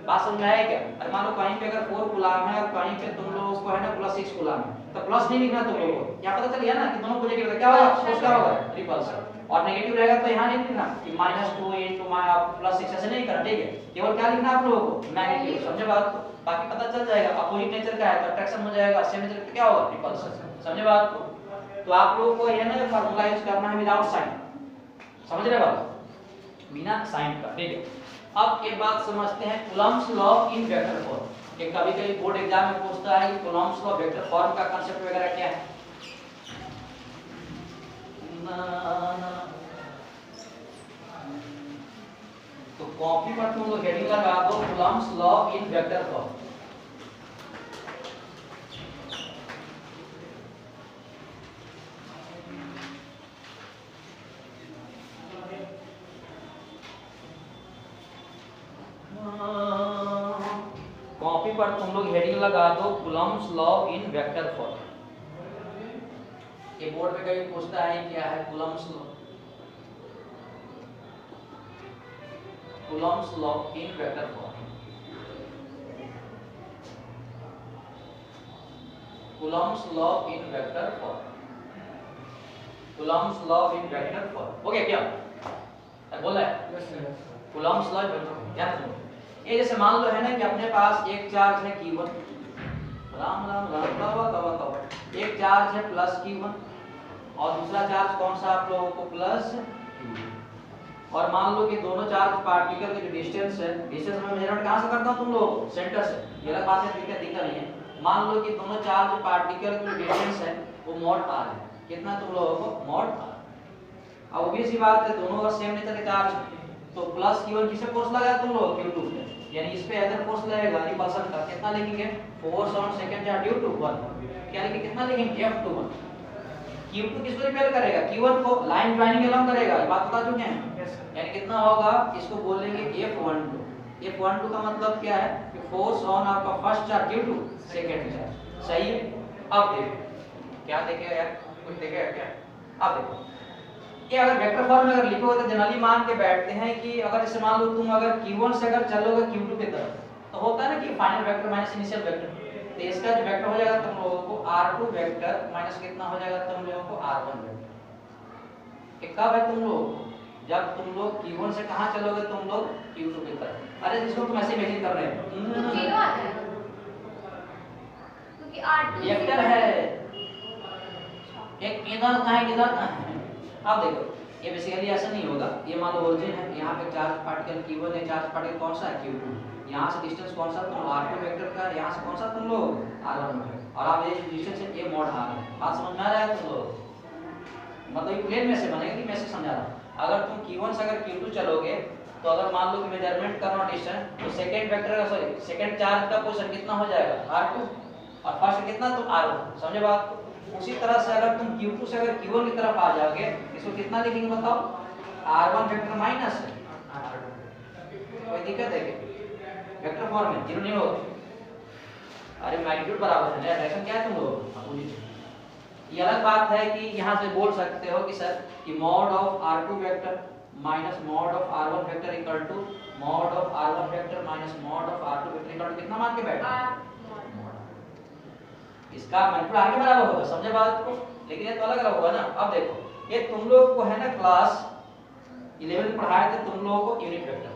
बात समझ में आया क्या? अरे मान लो कहीं पे अगर 4 कूलम है और कहीं पे तुम लोगों को है ना +6 कूलम है, तो प्लस नहीं लिखना तुम लोगों को, क्या पता चल गया ना कि दोनों पॉजिटिव है, क्या होगा फोर्स क्या होगा, रिपल्सन। और नेगेटिव रहेगा तो यहाँ नहीं लिखना कि -2 * +6 ऐसे नहीं करना, ठीक है, केवल क्या लिखना आप लोगों को, मैग्नीट्यूड, समझे बात को, बाकी पता चल जाएगा। अपोजिट नेचर का है तो अट्रैक्शन हो जाएगा, सेम नेचर का क्या होगा, रिपल्सन, समझे बात को। तो आप लोगों को ये ना फार्मूला यूज करना है विदाउट साइन, समझ रहे बात, बिना साइन का, ठीक है। अब एक बात समझते हैं Coulomb's law in vector form, कि कभी-कभी बोर्ड एग्जाम में पूछता है कि कूलम्स लॉ वेक्टर फॉर्म का कांसेप्ट वगैरह क्या है। तो कॉपी पर तुम लोग हेडिंग लगा दो Coulomb's law in vector form. Copy पर तुम लोग हेडिंग लगा दो Coulomb's law in vector form. ये बोर्ड में कभी पूछता है क्या है Coulomb's law, Coulomb's law in vector form, Coulomb's law in vector form, Coulomb's law in vector form. हो गया क्या बोल रहा है? कूलम्स लॉ क्या है? ये जैसे मान लो है ना कि अपने पास एक चार्ज है Q1, राम राम राम कवा कवा कवा, एक चार्ज है +Q1 और दूसरा चार्ज कौन सा आप लोगों को +Q2, और मान लो कि दोनों चार्ज पार्टिकल के जो डिस्टेंस है, डिस्टेंस में मेजरमेंट कहां से करता हूं तुम लोग, सेंटर से, ये अलग बात है, दिक्कत नहीं है। मान लो कि दोनों चार्ज पार्टिकल के जो डिस्टेंस है वो mod r है, कितना तुम लोगों को mod r। अब ऑब्वियस सी बात है दोनों और सेम नेचर के चार्ज, तो +Q1 किसे फोर्स लगाया तुम लोग, Q2 पे, यानी इस पे अदर फोर्स लगेगा रिपल्सन का, कितना लिखेंगे, force on second charge due to 1, क्या लिखेंगे, कितना लिखेंगे, F21। Q2 किसको रिपेल करेगा, Q1 को, लाइन ज्वाइनिंग अलोंग करेगा, ये बात बता चुके हैं, यानी कितना होगा, इसको बोलेंगे F12। F12 का मतलब क्या है कि फोर्स ऑन आपका first charge due to second charge, सही है। अब देखो क्या देखेगा यार, कुछ देखेगा क्या, अब देखो ये अगर वेक्टर फॉर्म में अगर लिखोगे तो जनरली मान के बैठते हैं कि अगर जैसे मान लो तुम अगर Q1 से अगर चलोगे Q2 की तरफ, तो होता है ना कि final vector minus initial vector, तो इसका जो वेक्टर हो जाएगा तुम लोगों को R2 वेक्टर माइनस कितना हो जाएगा तुम लोगों को R1 वेक्टर। ये कब है तुम लोग, जब तुम लोग Q1 से कहां चलोगे तुम लोग Q2 की तरफ। अरे जिसको तुम ऐसे इमेजिन कर रहे हो तो 0 आ जाएगा क्योंकि R2 वेक्टर है, एक इधर कहां है किधर कहां है। अब देखो ये बेसिकली ऐसा नहीं होगा, ये मान लो ओरिजिन है, यहाँ पे चार्ज पार्टिकल Q1 है, चार्ज पार्टिकल कौन सा है Q2, यहाँ से डिस्टेंस कौन सा तुम R2 वेक्टर का, यहाँ से कौन सा तुम लोग R1 वेक्टर, और आप ये डिस्टेंस है ये mod r है। बात समझ में आ रहा है तुम लोग, मतलब ये प्लेन में से बनेगा कि मैं से समझा रहा हूँ। अगर तुम Q1 से अगर Q2 चलोगे तो अगर मान लो कि मेजरमेंट करना डिस्टेंस, तो सेकंड वेक्टर का सॉरी सेकंड चार्ज का पोजीशन कितना हो जाएगा R2 और फर्स्ट कितना तो R1, समझे बात को। उसी तरह से अगर तुम Q2 से अगर Q1 की तरफ आ जाओगे, इसको कितना लिखेंगे बताओ, R1 वेक्टर माइनस R2, कोई दिक्कत है क्या वेक्टर फॉर्म में, जीरो नहीं होगा। अरे मैग्नीट्यूड बराबर है, डायरेक्शन क्या है तुम लोग अपोजिट। ये अलग बात है कि यहाँ से बोल सकते हो कि सर कि mod of R2 vector minus mod of R1 vector equal to mod of R1 vector minus mod of R2 vector equal to कितना मान के बैठे इसका मैग्नीट्यूड आर के बराबर होगा, समझे बात को? लेकिन ये तो अलग अलग होगा ना। अब देखो ये तुम लोग को है ना क्लास 11 में पढ़ाए थे तुम लोगों को यूनिट वेक्टर,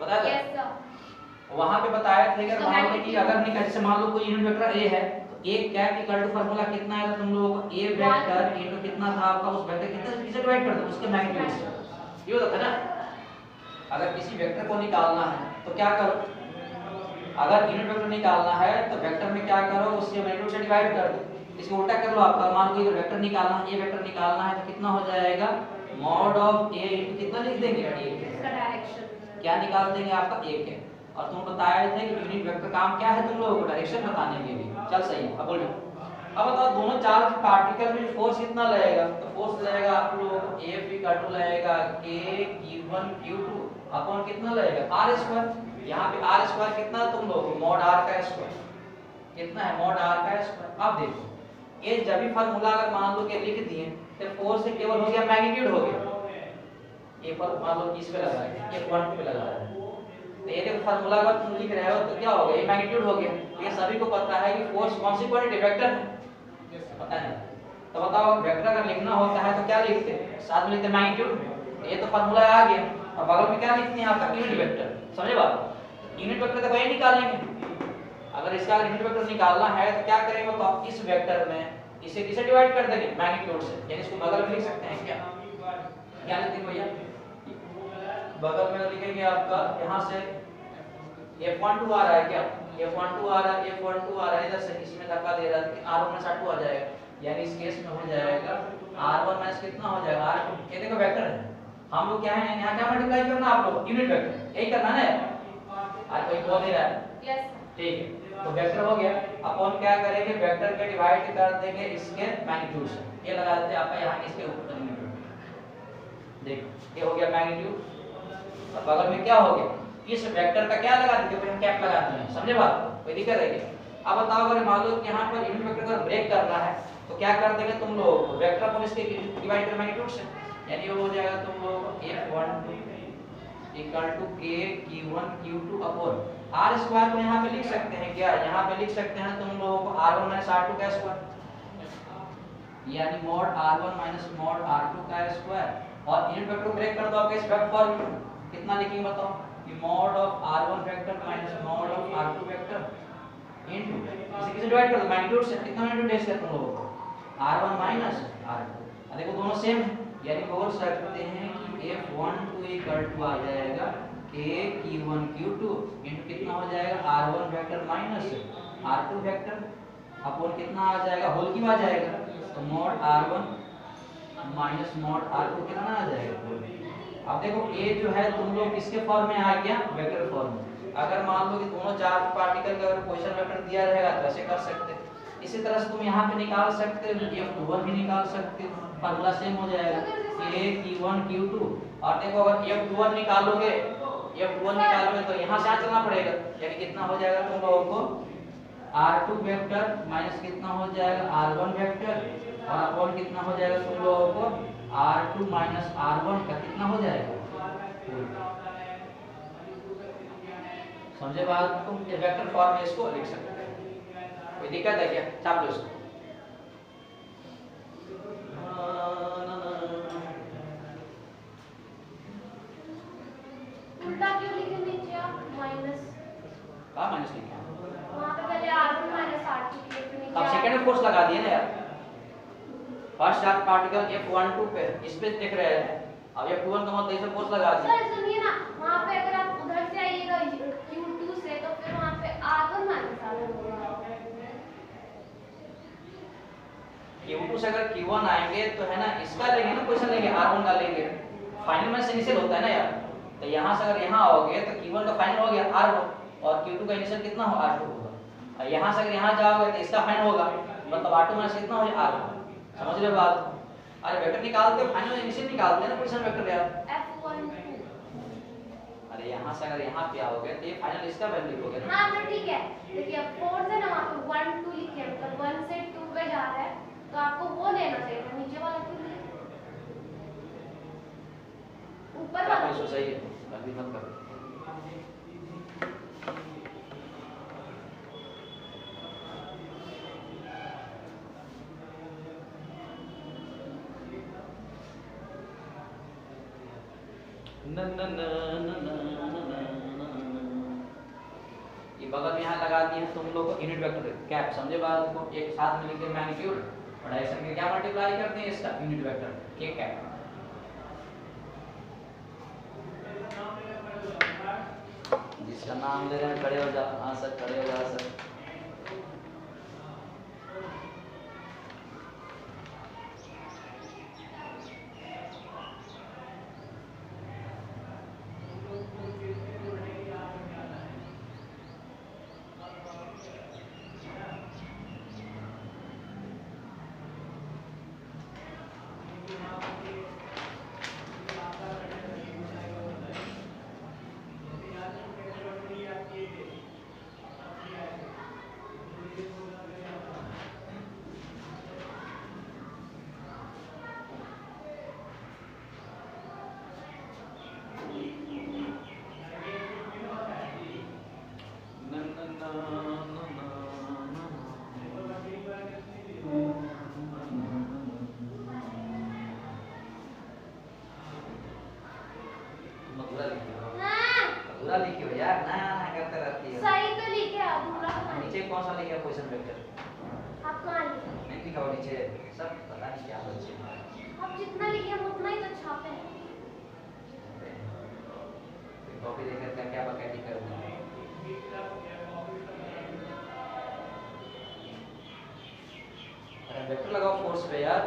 बताया था? Yes sir. वहां पे बताया थे अगर तो मान लो कि अगर नहीं जैसे मान लो कोई यूनिट वेक्टर ए है तो A cap equal to formula कितना है तुम लोगों को ए वेक्टर इनटू कितना था आपका उस वेक्टर कितना किसे डिवाइड कर दो उसके मैग्नीट्यूड से, ये होता है ना। अगर किसी वेक्टर को निकालना है तो क्या करो, अगर यूनिट वेक्टर निकालना है तो वेक्टर में क्या करो उसके मैग्नीट्यूड से डिवाइड कर दो। इसको उल्टा कर लो आपका, मान लो अगर वेक्टर निकालना है, ए वेक्टर निकालना है तो कितना हो जाएगा मॉड ऑफ ए इनटू कितना लिख देंगे ए के, इसका डायरेक्शन क्या निकाल देंगे आपका ए के। और तुम बताए थे कि यूनिट वेक्टर काम क्या है तुम लोगों को डायरेक्शन बताने के लिए, चल सही है। अब बोलो अब बताओ दोनों चार्ज पार्टिकल में फोर्स कितना लगेगा, तो फोर्स लगेगा आप लोगों को F इक्वल टू लगेगा K Q1 Q2 अपॉन कितना लगेगा R स्क्वायर। यहाँ पे R स्क्वायर कितना है तुम लोगों को मॉड R का स्क्वायर कितना है मॉड R का स्क्वायर। अब देखो ये जब भी फार्मूला अगर मान लो कि लिख दिए तो फोर्स से केवल हो गया मैग्नीट्यूड हो गया, ये पर मान लो किस पे लगा है ये 1 पे लगा है, तो ये देखो फार्मूला अगर तुम लिख रहे हो तो क्या हो गया ये मैग्नीट्यूड हो गया। ये सभी को पता है कि फोर्स कौन सी क्वांटिटी वेक्टर है, पता है। तो बताओ वेक्टर अगर लिखना होता है तो क्या लिखते हैं, साथ में लिखते मैग्नीट्यूड, ये तो फार्मूला आ गया। और बगल में क्या लिखते हैं आपका यूनिट वेक्टर, समझे बात? यूनिट वेक्टर तो वही निकालेंगे। अगर इसका यूनिट वेक्टर निकालना है तो क्या करेंगे, तो आप इस वेक्टर में इसे किसे डिवाइड कर देंगे मैग्नीट्यूड से, यानी इसको बगल में लिख सकते हैं क्या, क्या लिखेंगे भैया बगल में लिखेंगे आपका यहाँ से F12 आ रहा है क्या, F12 आ रहा है, F12 आ रहा है इधर से, इसमें धक्का दे रहा है कि R1 माइनस R2 आ जाएगा, यानी इस केस में हो जाएगा R1 माइनस कितना हो जाएगा R2, ये देखो वेक्टर है। हम लोग क्या है यहाँ क्या मल्टीप्लाई करना आप लोग यूनिट वेक्टर यही करना है ना, आज कोई बोल नहीं रहा है, यस ठीक है। तो वेक्टर हो गया, अपन क्या करेंगे वेक्टर के डिवाइड कर देंगे इसके मैग्नीट्यूड से, ये लगा देते हैं आपका यहाँ इसके ऊपर मैग्नीट्यूड, देखो ये हो गया मैग्नीट्यूड। और बगल में क्या हो गया इस वेक्टर का क्या लगा देंगे, फिर कैप लगा देंगे, समझे बात को, कोई दिक्कत है क्या? अब बताओ अगर मान लो कि यहाँ पर यूनिट वेक्टर का ब्रेक करना है तो क्या कर देंगे तुम लोग वेक्टर को इसके डिवाइड कर मैग्नीट्यूड से, यानी वो हो जाएगा तुम लोग F12 equal to K Q1 Q2 upon R square को यहाँ पे लिख सकते हैं क्या, यहाँ पे लिख सकते हैं तुम लोगों को R1 माइनस R2 का स्क्वायर, यानी mod R1 minus mod R2 का स्क्वायर। और यूनिट वेक्टर को ब्रेक कर दो आपके इस वेक्टर फॉर्म में, कितना लिखेंगे बताओ, कि mod of R1 vector minus mod of R2 vector into इसे किसे डिवाइड कर दो मैग्नीट्यूड से, कितना मैग्नीट्यूड है इसका तुम लोगों को R1 माइनस R2, देखो दोनों सेम है, यानी बोल सकते हैं कि F12 इक्वल टू आ जाएगा K Q1 Q2 इनटू कितना हो जाएगा R1 vector minus R2 vector upon कितना आ जाएगा होल क्यूब आ जाएगा, तो mod R1 minus mod R2 कितना आ जाएगा। अब देखो ये जो है तुम लोग किसके फॉर्म में आ गया वेक्टर फॉर्म में। अगर मान लो कि दोनों चार्ज पार्टिकल का अगर पोजीशन वेक्टर दिया रहेगा तो ऐसे कर सकते हैं, इसी तरह से तुम यहाँ पे निकाल सकते हो F21 भी निकाल सकते हो, फार्मूला सेम हो जाएगा K Q1 Q2। और देखो अगर F21 निकालोगे तो यहाँ से चलना पड़ेगा, यानी कितना हो जाएगा तुम लोगों को R2 वेक्टर माइनस कितना हो जाएगा R1 वेक्टर और अपॉन कितना हो जाएगा तुम लोगों को R2 माइनस R1 का कितना हो जाएगा, समझे बात को? ये वेक्टर फॉर्म में इसको लिख सकते हैं, कोई दिक्कत है क्या? छाप लो इसको। उल्टा क्यों लिखे नीचे आप माइनस, कहाँ माइनस लिखा वहाँ पे पहले R1 माइनस R2 लिखे थे नीचे, अब सेकंड फोर्स लगा दिए ना यार, फर्स्ट चार्ज पार्टिकल F12 पे इस पे देख रहे हैं, अब F21 का मतलब इसे फोर्स लगा दिया। सर सुनिए ना, वहाँ पे अगर आप उधर से आइएगा Q2 से तो फिर वहाँ पे R1 माइनस R2 होगा। Q2 से अगर Q1 आएंगे तो है ना इसका लेंगे ना क्वेश्चन लेंगे R1 का लेंगे, फाइनल में से इनिशियल होता है ना यार, तो यहाँ से अगर यहाँ आओगे तो Q1 का फाइनल हो गया R1 और Q2 का इनिशियल कितना हो R2 होगा, और यहाँ से अगर यहाँ जाओगे तो इसका फाइनल होगा मतलब R2 माइनस कितना हो जाए R1, समझ रहे बात? अरे वेक्टर निकालते हो फाइनल इनिशियल निकालते हैं ना पोजीशन वेक्टर यार, F12 अरे यहाँ से अगर यहाँ पे आओगे तो ये फाइनल इसका वैल्यू लिखोगे ना। हाँ तो ठीक है, देखिए अब 4 से ना वहाँ पे 1 2 लिखे हैं, मतलब 1 से 2 पे जा रहा है तो आपको वो लेना चाहिए था, नीचे वाला क्यों लिए, ऊपर वाला। कोई सही है गलती मत करो। न न न न न न न। ये बगल में यहाँ लगा दिए तुम लोग को यूनिट वेक्टर कैप, समझे बात को? एक साथ में लिखते मैग्नीट्यूड और डायरेक्शन के क्या मल्टीप्लाई करते हैं इसका यूनिट वेक्टर के कैप। जिसका नाम ले रहे हैं खड़े हो जा। हाँ सर खड़े हो जा सर। अधूरा लिखियो यार, ना ना करते रहती है। सही तो लिखे, अधूरा नीचे कौन सा लिखा क्वेश्चन वेक्टर? आप कहाँ लिखे? नहीं लिखा हो नीचे, सब पता नहीं क्या बच्चे आप जितना लिखे हम उतना ही तो छापे हैं। कॉपी देखकर क्या क्या बकैती करूँगा। वेक्टर लगाओ फोर्स पे यार,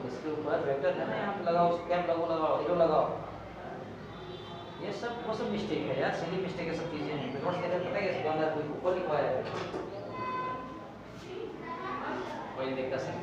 इसके ऊपर वेक्टर है ना, यहाँ पे लगाओ, कैप लगाओ, हीरो लगाओ। ये सब वो सब मिस्टेक है यार, सिली मिस्टेक है, सब चीजें हैं। नोट्स कैसे पता है इसके अंदर कोई ऊपर लिखा है, कोई देखता सही।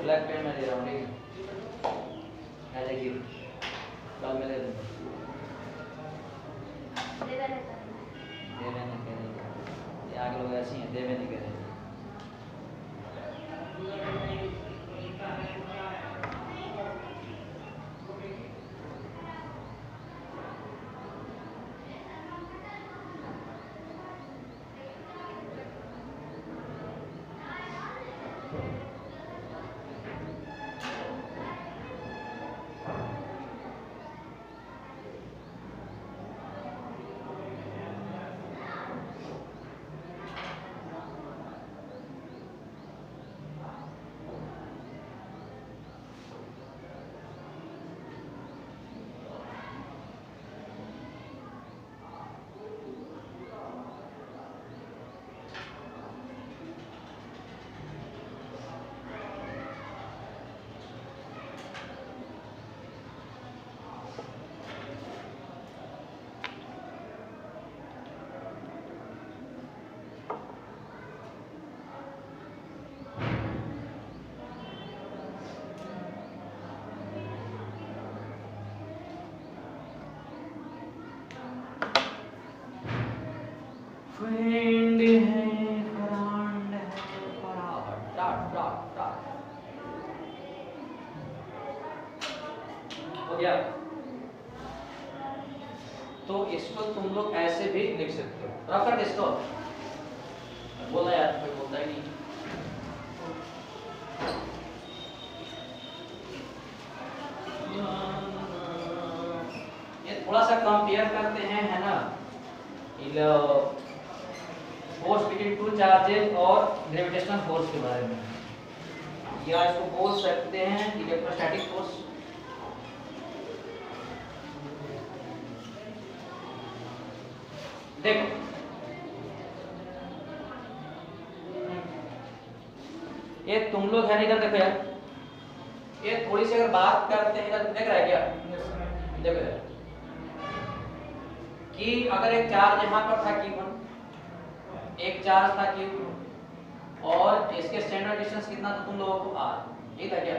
ब्लैक पेन में ले रहा हूँ, ठीक है, एज ए गिफ्ट कल मैं ले दूँगा। दे देने करेंगे, ये आगे लोग ऐसी हैं, देवे नहीं करेंगे। फ्रेंड है फ्रेंड है बराबर डॉट डॉट डॉट हो गया। तो इसको तुम लोग ऐसे भी लिख सकते हो। रफ कर इसको, बोला यार कोई बोलता ही नहीं। ये थोड़ा सा कंपेयर करते हैं, है ना, फोर्स बिटवीन टू चार्जेस और ग्रेविटेशनल फोर्स के बारे में, या इसको बोल सकते हैं इलेक्ट्रोस्टैटिक फोर्स। देखो ये तुम लोग है ना, इधर देखो यार, ये थोड़ी सी अगर बात करते हैं, इधर देख रहा है क्या, देखो यार कि अगर एक चार्ज यहाँ पर था Q1, एक चार्ज था Q2 और इसके स्टैंडर्ड डिस्टेंस कितना था तुम लोगों को R, ठीक है क्या?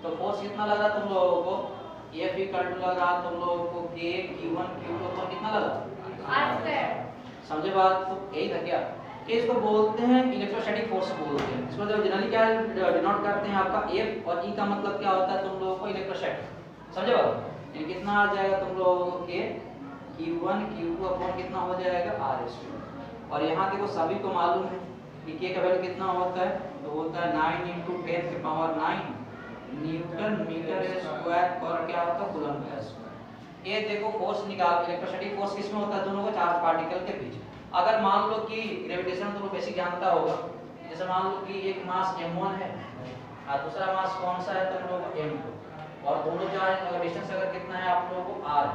तो फोर्स कितना लगा तुम लोगों को, F इक्वल टू लगा तुम लोगों को K Q1 Q2 पर कितना लगा R²। समझे बात? तो यही था क्या इसको बोलते हैं इलेक्ट्रोस्टैटिक फोर्स बोलते हैं। इसको जब जनरली क्या डिनोट करते हैं आपका F और E का मतलब क्या होता है तुम लोगों को इलेक्ट्रोस्टैटिक, समझे बात? ये कितना आ जाएगा तुम लोगों को के Q1 Q2 अपॉन कितना हो जाएगा R²। और यहाँ देखो सभी को मालूम है कि K का वैल्यू कितना होता है, तो होता है 9 × 10⁻⁹ न्यूटन मीटर स्क्वायर पर क्या होता है कूलम का स्क्वायर। ये देखो फोर्स निकाल, इलेक्ट्रोस्टैटिक फोर्स किसमें होता है, दोनों को चार्ज पार्टिकल के बीच। अगर मान लो कि ग्रेविटेशन तो बेसिक जानता होगा, जैसे मान लो कि एक मास m1 है और दूसरा मास कौन सा है तुम लोगों को m2, और दोनों चार्ज अगर डिस्टेंस अगर कितना है आप लोगों को r है,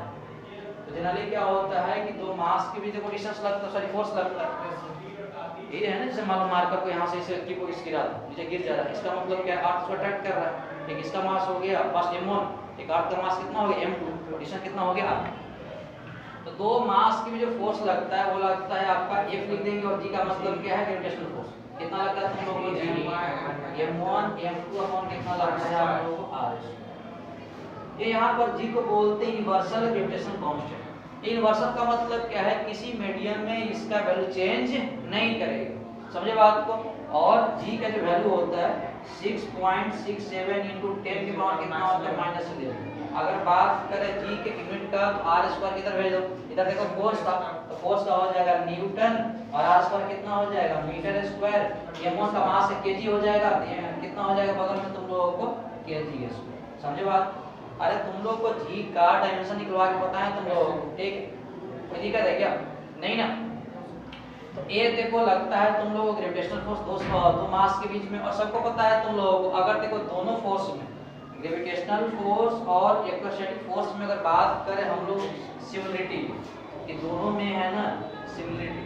तो जनरली क्या होता है कि दो मास के बीच देखो डिस्टेंस लगता है, सॉरी फोर्स लगता है, ये है ना। जैसे मान लो मार्कर को यहाँ से इसे की को गिरा दो, नीचे गिर जा रहा है, इसका मतलब क्या है अर्थ उसको अट्रैक्ट कर रहा है। एक इसका मास हो गया फर्स्ट m1, एक अर्थ का मास कितना हो गया m2, डिस्टेंस कितना हो गया r। तो दो मास के बीच जो फोर्स लगता है वो लगता है आपका F लिख देंगे, और G का मतलब क्या है ग्रेविटेशनल फोर्स। कितना लगता है तुम लोगों को G m1 m2 अपॉन कितना लगता है आप लोगों को r। ये यहाँ पर G को बोलते हैं यूनिवर्सल ग्रेविटेशनल कांस्टेंट। यूनिवर्सल का मतलब क्या है, किसी मीडियम में इसका वैल्यू चेंज नहीं करेगा, समझे बात को। और G का जो वैल्यू होता है 6.67 × 10 की पावर कितना होता है -11। अगर बात करें G के यूनिट का तो r² किधर भेज दो, इधर देखो फोर्स था तो फोर्स का हो जाएगा न्यूटन और r² कितना हो जाएगा मीटर स्क्वायर। m1 का मास है kg हो जाएगा, कितना हो जाएगा बगल में तुम लोगों को kg², समझे बात। अरे तुम लोग को G का डायमेंशन निकलवा के बताएं तुम लोगों को, ठीक कोई दिक्कत है क्या? नहीं ना। तो ये देखो लगता है तुम लोगों को ग्रेविटेशनल फोर्स दो मास के बीच में, और सबको पता है तुम लोगों को अगर देखो दोनों फोर्स में ग्रेविटेशनल फोर्स और इलेक्ट्रोस्टैटिक फोर्स में अगर बात करें हम लोग सिमिलरिटी कि दोनों में है ना सिमिलरिटी,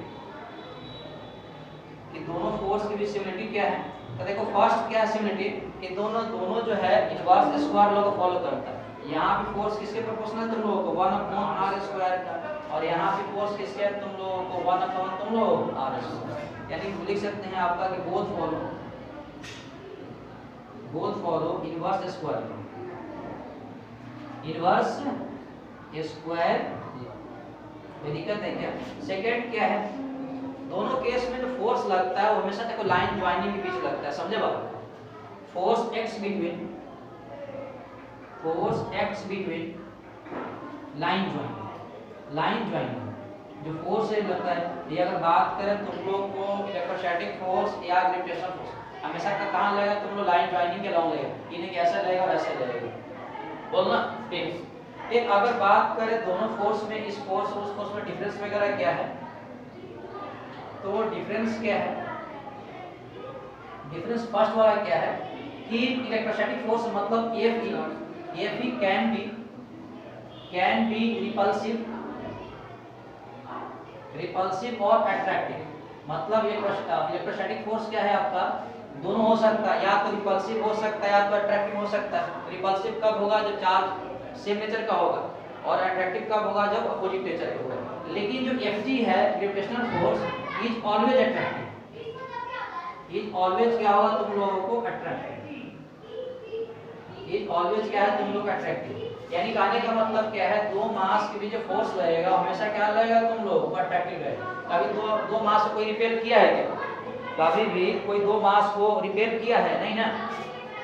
कि दोनों फोर्स की भी सिमिलरिटी क्या है, तो देखो फर्स्ट क्या है सिमिलरिटी कि दोनों जो है इनवर्स स्क्वायर लॉ को फॉलो करता है। यहाँ पे फोर्स किसके प्रोपोर्शनल है तुम लोगों को 1/r² का, और यहाँ पे फोर्स किसके है तुम लोगों को 1/r², यानी लिख सकते हैं आपका कि बोथ फॉलो इनवर्स स्क्वायर कोई दिक्कत है क्या? सेकंड क्या है, दोनों केस में जो फोर्स लगता है वो हमेशा देखो लाइन ज्वाइनिंग के बीच लगता है, समझे बात। Force x between line joining जो फोर्स है लगता है, ये अगर बात करें तुम लोग को इलेक्ट्रोस्टैटिक फोर्स या ग्रेविटेशनल फोर्स हमेशा का कहां लगेगा तुम लोग लाइन ज्वाइनिंग के लॉन्ग लगेगा, ये नहीं कैसा लगेगा और ऐसे लगेगा, बोलना ठीक। एक अगर बात करें दोनों फोर्स में इस फोर्स और उस फोर्स में डिफरेंस वगैरह क्या है, तो वो डिफरेंस क्या है, डिफरेंस फर्स्ट वाला क्या है कि इलेक्ट्रोस्टैटिक फोर्स मतलब Fe कैन बी रिपल्सिव और अट्रैक्टिव। मतलब इलेक्ट्रोस्टैटिक फोर्स क्या है आपका, दोनों हो सकता है, या तो रिपल्सिव हो सकता है या तो अट्रैक्टिव हो सकता है। रिपल्सिव कब होगा, जब चार्ज सेम नेचर का होगा, और अट्रैक्टिव कब होगा, जब अपोजिट नेचर का होगा। लेकिन जो Fg है gravitational force is always attractive, is always क्या होगा तुम लोगों को अट्रैक्टिव, इज ऑलवेज क्या है तुम लोग अट्रैक्टिव। यानी कहने का मतलब क्या है, दो मास के बीच जो फोर्स लगेगा हमेशा क्या लगेगा तुम लोगों को अट्रैक्टिव रहेगा। कभी दो मास को कोई रिपेल किया है क्या, कभी भी कोई दो मास को रिपेल किया है नहीं ना,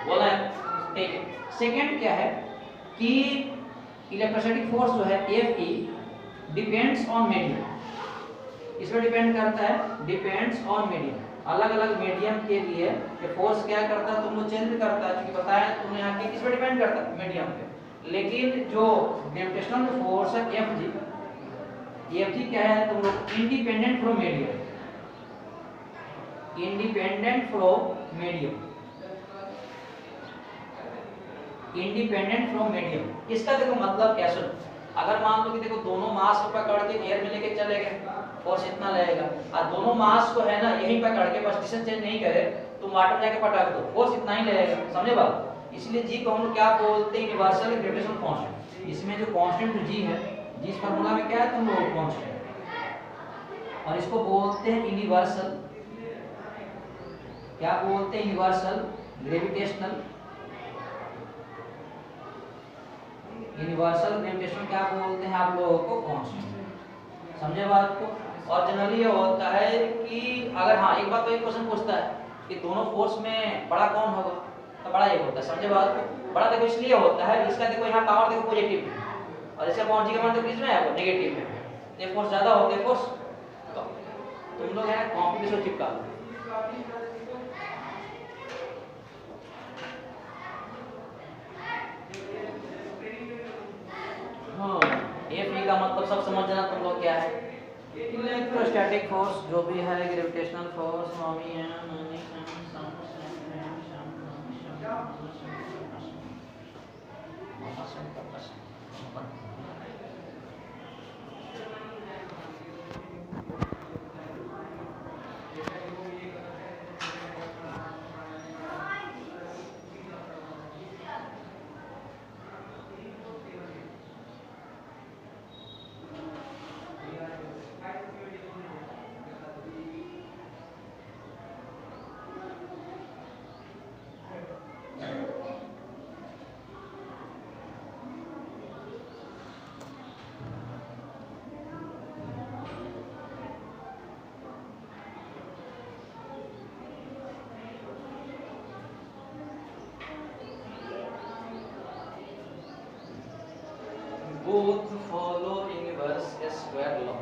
बोला है ठीक है। सेकंड क्या है कि इलेक्ट्रोस्टैटिक फोर्स जो है Fe डिपेंड्स ऑन मीडियम, इसमें डिपेंड करता है, डिपेंड्स ऑन मीडियम। अलग अलग मीडियम के लिए ये फोर्स क्या करता है तुम लोग चेंज करता है, क्योंकि बताया तुमने यहाँ कि किस पे डिपेंड करता है, मीडियम पे। लेकिन जो ग्रेविटेशनल फोर्स है Fg क्या है तुम लोग independent from medium, independent from medium. इसका देखो मतलब क्या, सुन अगर मान लो कि देखो दोनों मास को पकड़ के एयर में लेके चले गए, फोर्स इतना लगेगा, और दोनों मास को है ना यहीं पकड़ के बस डिस्टेंस चेंज नहीं करे, तुम वाटर जाके पटक दो, फोर्स इतना ही लगेगा, समझे बात। इसलिए जी को हम लोग क्या बोलते हैं, यूनिवर्सल ग्रेविटेशनल कांस्टेंट। इसमें जो कांस्टेंट जी है, जी इस फार्मूला में क्या है तुम लोग कांस्टेंट, और इसको बोलते हैं यूनिवर्सल, क्या बोलते हैं, यूनिवर्सल ग्रेविटेशनल क्या बोलते हैं आप लोगों को कांस्टेंट, समझे बात को। और जनरली ये होता है कि अगर हाँ एक बात तो एक क्वेश्चन पूछता है कि दोनों फोर्स में बड़ा कौन होगा, तो बड़ा ये होता है, समझे बात को। बड़ा देखो इसलिए होता है, इसका देखो यहाँ पावर देखो पॉजिटिव है और इसका पावर जी का मान देखो किसमें है, वो नेगेटिव है। ये फोर्स ज्यादा होते हैं, फोर्स तुम लोग है कॉम्पिटिशन चिपका लो। हाँ एफ ई का मतलब सब समझ जाना तुम लोग क्या है, इलेक्ट्रोस्टैटिक फोर्स जो भी है, ग्रेविटेशनल फोर्स नॉमी है both follow inverse square law।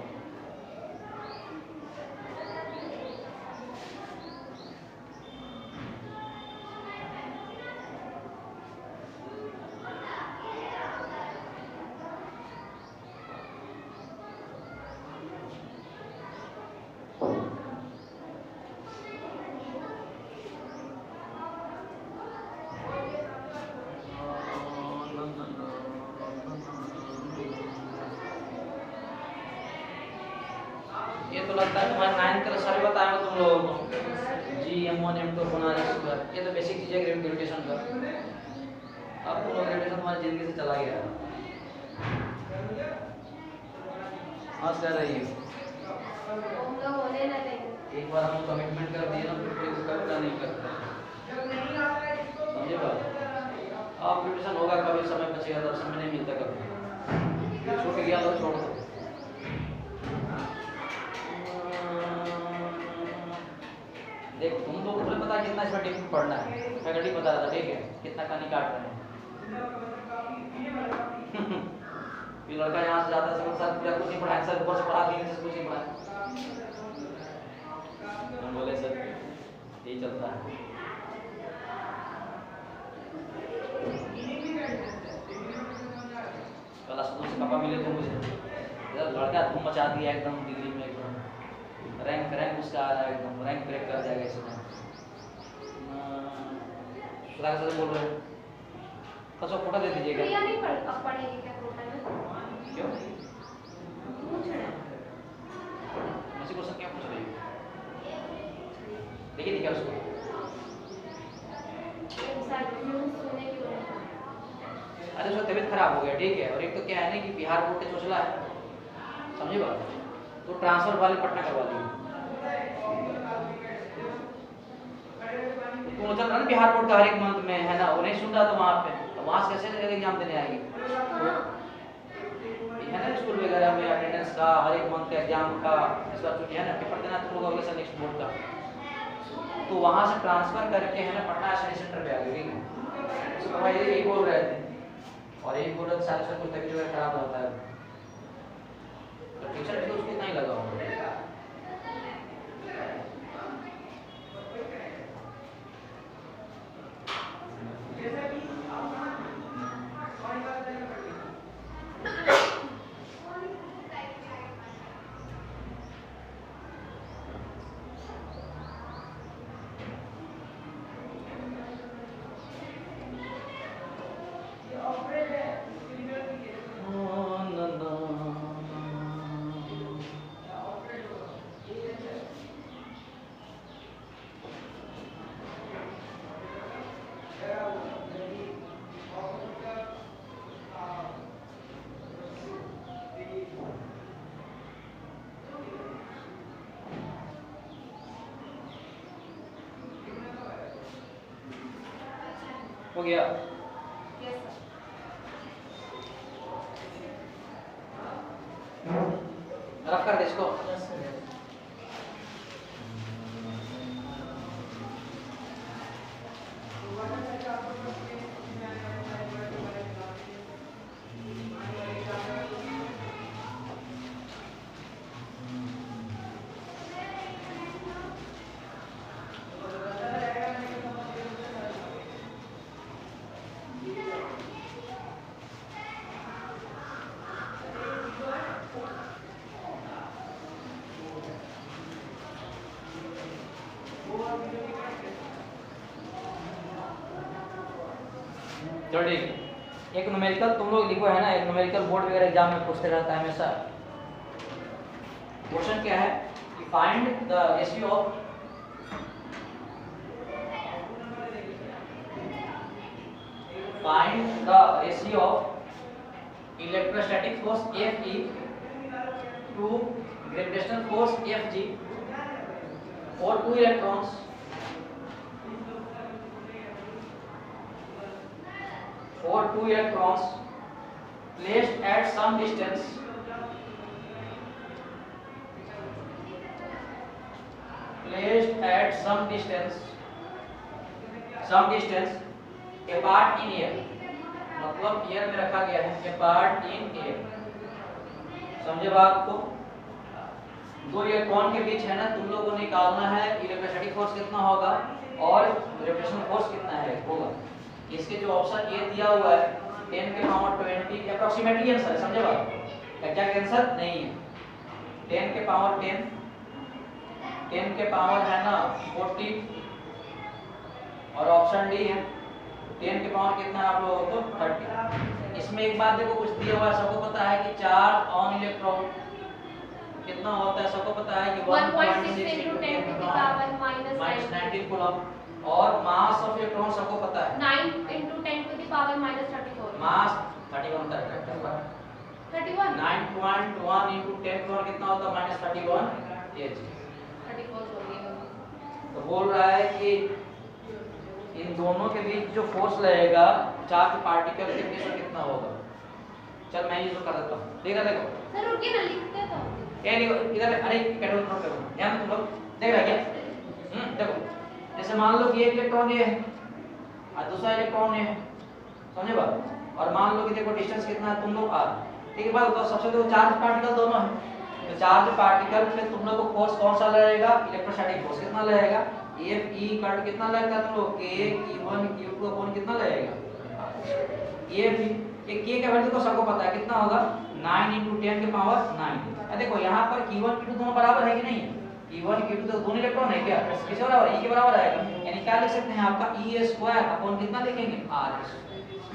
ये तो लगता है तुम्हारे 9th क्लास सारे बताया तुम लोगों को, G M1 M2 बनाना स्क्वायर, ये तो बेसिक चीज है ग्रेविटेशन का। अब तुम लोग ग्रेविटेशन तुम्हारी जिंदगी से चला गया, आज कर रही है हम लोग होने ना देंगे। एक बार हम कमिटमेंट कर दिए ना फिर कोई करता नहीं करता, समझे बात। अब ग्रेविटेशन होगा कभी, समय बचेगा तब, समय नहीं मिलता कभी, छूट गया तो छोड़ दो। देख तुम लोग को पता है कितना इसमें टिप पढ़ना है, फैकल्टी बता रहा था ठीक है, कितना कहानी काट रहे हैं। ये लड़का यहाँ से जाता है सर पूरा कुछ नहीं पढ़ाया, सर ऊपर से पढ़ा दिए, नीचे से कुछ नहीं पढ़ाया। हम बोले सर यही चलता है। कल असदों से पापा मिले थे मुझे, लड़का धूम मचा दिया एकदम डिग्री में, एकदम रैंक उसका आ रहा है, एकदम रैंक ब्रेक कर जाएगा इसमें। सुधा सर बोल रहे हैं कसो फोटो दे दीजिएगा। प्रिया नहीं पढ़ेगी क्या फोटो में? क्यों पूछ रहे हैं। मुझसे क्वेश्चन क्या पूछ रही हो, देखिए क्या उसको सुनने की वजह से। अरे उसका तबीयत खराब हो गया ठीक है, और एक तो क्या है ना कि बिहार बोर्ड के चोचला है, समझे बात, तो ट्रांसफर वाले पटना करवा दिए। तो चल रहा ना बिहार बोर्ड का हर एक मंथ में है ना, वो नहीं सुन रहा था वहाँ पे, तो वहाँ से कैसे एग्जाम देने आएगी। है ना स्कूल वगैरह में अटेंडेंस का हर एक मंथ का एग्जाम का इस बार छुट्टी है ना, पेपर देना तुम लोग अगले साल नेक्स्ट बोर्ड का, तो वहाँ से ट्रांसफर करके है ना पटना स्टडी सेंटर पे आ गई। तो भाई यही बोल रहे थे, और यही बोल रहे थे सारे कुछ तबीयत वगैरह खराब होता है, तो टीचर भी तो उसको इतना ही लगा होगा। हो गया रफ कर दे इसको। चलो ठीक है। एक न्यूमेरिकल तुम लोग लिखो है ना, एक न्यूमेरिकल बोर्ड वगैरह एग्जाम में पूछते रहता है हमेशा। क्वेश्चन क्या है कि find the ratio of electrostatic force Fe to gravitational force Fg for two electrons placed at some distance apart in air, मतलब एयर में रखा गया है apart in air। समझे बात को? दो इलेक्ट्रॉन के बीच है ना, तुम लोगों को निकालना है इलेक्ट्रोस्टैटिक फोर्स कितना होगा और ग्रेविटेशनल फोर्स कितना है होगा। इसके जो ऑप्शन ए दिया हुआ है 10 के पावर 20 अप्रोक्सीमेटली आंसर, समझे बात? एग्जैक्ट आंसर नहीं है। 10 के पावर 10 के पावर है ना 40 और ऑप्शन डी है 10 के पावर कितना है आप लोगों को 30। इसमें एक बात देखो, कुछ दिया हुआ है, सबको पता है कि चार्ज ऑन इलेक्ट्रॉन कितना होता है, सबको पता है कि 1.6 × 10 to the power -19 कूलम और मास ऑफ इलेक्ट्रॉन सबको पता है 9 × 10 to the power -34। मास 31 तक 31 9.1 × 10 पावर कितना होता है -31 kg। 34 हो गया। तो बोल रहा है कि इन दोनों के बीच जो फोर्स लगेगा चार्ज पार्टिकल के बीच में कितना होगा। चल मैं ये जो कर देता हूं, ठीक है? देखो सर रुकिए ना, लिखते तो ये देखो इधर, अरे कैटल नोट करो, ध्यान तुम लोग देख रहे क्या? देखो जैसे मान लो कि एक इलेक्ट्रॉन ये है और दूसरा इलेक्ट्रॉन ये है, समझे बात? और मान लो कि देखो डिस्टेंस कितना है, तुम लोग r, ठीक है बात? तो सबसे तो चार्ज पार्टिकल दोनों है, तो चार्ज पार्टिकल पे तुम लोग को फोर्स कौन सा लगेगा? इलेक्ट्रोस्टैटिक फोर्स कितना लगेगा? Fe कट कितना लगेगा तुम लोग? K Q1 Q2 अपॉन कितना लगेगा? Fe ये K का वैल्यू को सबको पता है कितना होगा 9 × 10 के पावर 9। देखो यहाँ पर Q1 Q2 दोनों बराबर है कि नहीं है? Q1 Q2 तो दोनों इलेक्ट्रॉन है क्या? किसके बराबर? E के बराबर आएगा, यानी क्या लिख सकते हैं आपका E² अपॉन कितना लिखेंगे? R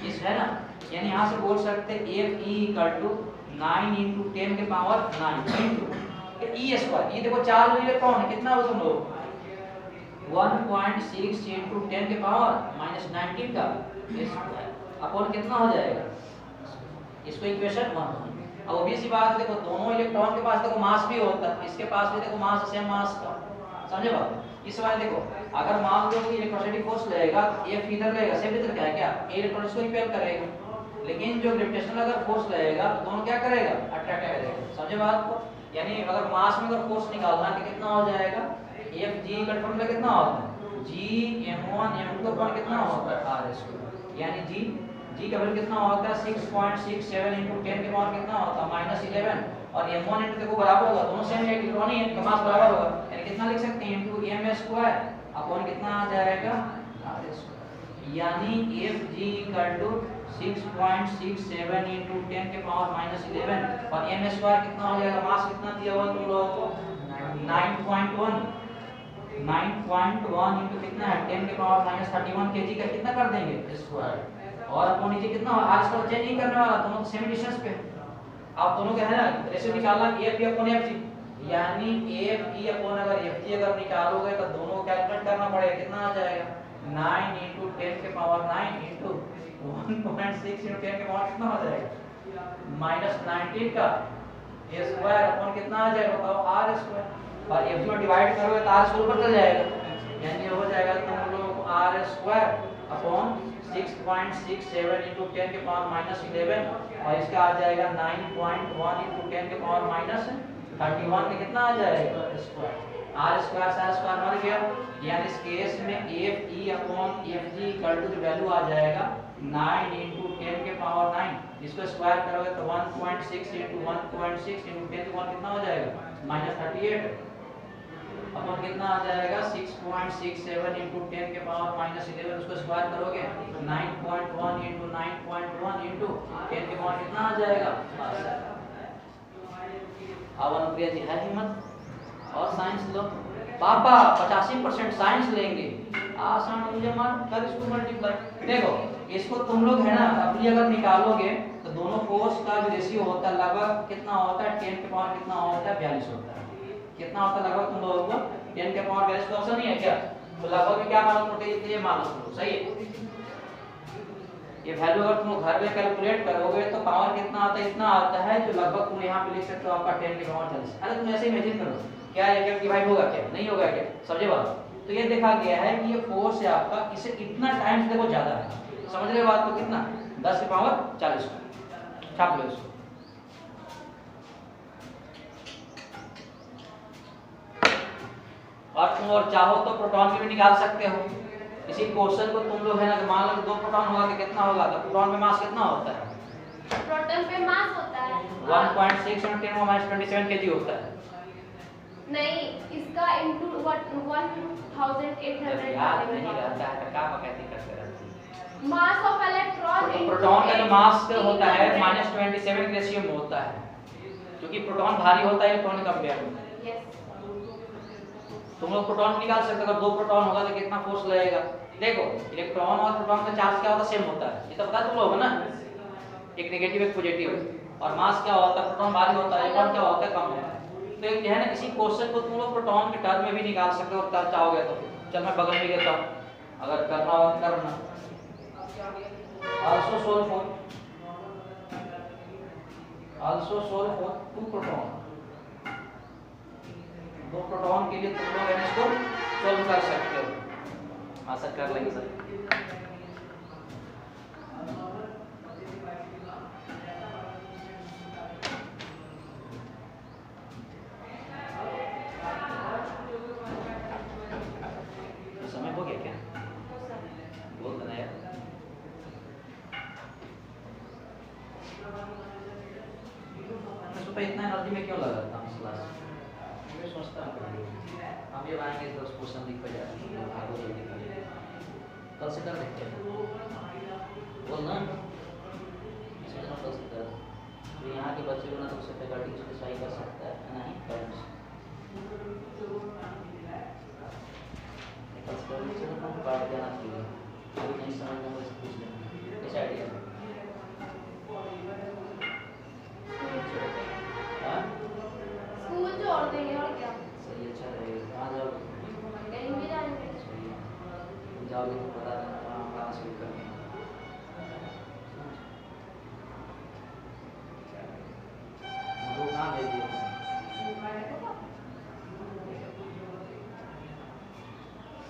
इस है ना, यानी यहाँ से बोल सकते हैं Fe = 9 × 10 के पावर 9 E²। ये देखो चार्ज इलेक्ट्रॉन है कितना हो तुम लोग 1.6 × 10 के पावर -19 का स्क्वायर अपॉन कितना हो जाएगा? इसको इक्वेशन 1। अब obvious सी बात, देखो दोनों इलेक्ट्रॉन के पास देखो मास भी होता है, इसके पास भी देखो मास सेम मास का, समझे बात? इस बार देखो अगर मान लो कि इलेक्ट्रोस्टैटिक फोर्स लगेगा F इधर लगेगा, सेम इधर क्या है क्या? ए इलेक्ट्रॉन इसको रिपेल करेगा, लेकिन जो ग्रेविटेशनल अगर फोर्स लगेगा तो दोनों क्या करेगा? अट्रैक्ट करेगा, समझे बात को? यानी अगर मास में अगर फोर्स निकालना है तो कितना हो जाएगा? Fg का फॉर्मूला कितना होता है? Gm1 m2 का फॉर्मूला कितना होता है? r², यानी g का वैल्यू कितना होता है 6.67 × 10 के पावर कितना होता है -11 और m1 into देखो बराबर होगा, दोनों सेम इलेक्ट्रॉन ही है तो मास बराबर होगा, यानी कितना लिख सकते हैं m² अपॉन कितना आ जाएगा r², यानी Fg = 6.67 × 10 के पावर -11 और m² कितना हो जाएगा? मास कितना दिया हुआ तुम लोगों को 9.1 into कितना है 10 के पावर -31 kg का कितना कर देंगे स्क्वायर, और अपॉन नीचे कितना आज कल चेंज नहीं करने वाला, दोनों सेम डिस्टेंस पे आप दोनों के है ना रेशियो निकालना Fe अपॉन Fg, यानी Fe अपॉन अगर Fg अगर निकालोगे तो दोनों को कैलकुलेट करना पड़ेगा, कितना आ जाएगा 9 × 10 के पावर 9 into 1.6 × 10 के पावर कितना हो जाएगा -19 का स्क्वायर अपॉन कितना आ जाएगा बताओ r², और Fg में डिवाइड करोगे तो r² ऊपर चल जाएगा, यानी हो जाएगा तुम लोग r² अपॉन 6.67 × 10 के पावर -11 और इसका आ जाएगा 9.1 × 10 के पावर -31 का कितना आ जाएगा स्क्वायर, r² से r² मर गया, यानी इस केस में Fe अपॉन Fg = जो वैल्यू आ जाएगा 9 × 10 के पावर 9, इसको स्क्वायर करोगे तो 1.6 × 1.6 × 10 के पावर कितना हो जाएगा -38 अपॉन कितना आ जाएगा 6.67 × 10 के पावर -11, उसको स्क्वायर करोगे 9.1 × 9.1 × 10 के पावर कितना आ जाएगा। अब अनुप्रिया जी है हिम्मत और साइंस लो। पापा 85% साइंस लेंगे, आसान मुझे मार कर इसको मल्टीप्लाई। देखो इसको तुम लोग है ना अपनी अगर निकालोगे तो दोनों फोर्स का जो रेशियो होता है लगभग कितना होता है, 10 के पावर कितना होता है, 42 होता है। कितना होता है लगभग तुम लोगों को 10 के पावर 42 का ऑप्शन नहीं है क्या? तो लगभग में क्या मालूम पड़ता है, ये मालूम सही है। ये वैल्यू अगर तुम घर में कैलकुलेट करोगे तो पावर कितना आता है, इतना आता है, जो लगभग तुम यहाँ पे लिख सकते हो आपका 10 के पावर 40। अरे तुम ऐसे इमेजिन करो क्या ये डिवाइड होगा, क्या नहीं होगा, क्या समझे बात? तो ये देखा गया है कि ये फोर्स है आपका, इसे कितना टाइम्स देखो ज्यादा है, समझ रहे बात? तो कितना 10 के पावर 40 छाप लो इसको। और तुम और चाहो तो प्रोटॉन की भी निकाल सकते हो। इसी क्वेश्चन को तुम लोग है ना मान लो 2 प्रोटॉन होगा तो कितना होगा, तो प्रोटॉन में मास कितना होता है? प्रोटॉन पे मास होता है 1.6 × 10⁻27 kg होता है। नहीं, इसका इनटू 1800 याद नहीं रहता है तो क्या पकाती करते रहते हैं। मास ऑफ इलेक्ट्रॉन तो प्रोटॉन का जो मास होता है -27 रेशियो में होता है, क्योंकि प्रोटॉन भारी होता है इलेक्ट्रॉन के कंपेयर में। यस, तुम लोग प्रोटॉन निकाल सकते हो, अगर 2 प्रोटॉन होगा तो कितना फोर्स लगेगा। देखो इलेक्ट्रॉन और प्रोटॉन का चार्ज क्या होता है, सेम होता है, ये तो पता तुम लोग ना, एक नेगेटिव एक पॉजिटिव। और मास क्या होता है, प्रोटॉन भारी होता है, इलेक्ट्रॉन क्या होता है, कम होता है। तो एक है ना किसी क्वेश्चन को तुम लोग प्रोटॉन के टर्म में भी निकाल सकते हो अगर चाहोगे तो। चल मैं बगल में देता हूं, अगर करना हो करना। Also solve for 2 proton. 2 proton के लिए तुम लोग इसको सोल्व कर सकते हो। आशा कर लेंगे सर। समय हो गया क्या? बोल देना यार। सुबह इतना एनर्जी में क्यों लगाता हूँ क्लास? मैं सोचता हूँ हम ये आएंगे तो क्वेश्चन लिख पे जाएंगे, आगे जल्दी करेंगे, कल से कर देखते हैं। बोल ना सोचना कल से कर। तो यहाँ के बच्चे को ना तो उससे फैकल्टी उसको सही कर सकता है नहीं पेरेंट्स। कल से कर लीजिए ना, पढ़ देना चाहिए, कोई नहीं समझ में बस पूछ लेना कैसा आइडिया है। स्कूल छोड़ देंगे और क्या, सही अच्छा रहेगा। कहाँ जाओगे? कहीं भी जाएंगे। सही है, तुम जाओगे तो बता देना वहाँ क्लास भी करेंगे। वो कहाँ भेज दिया?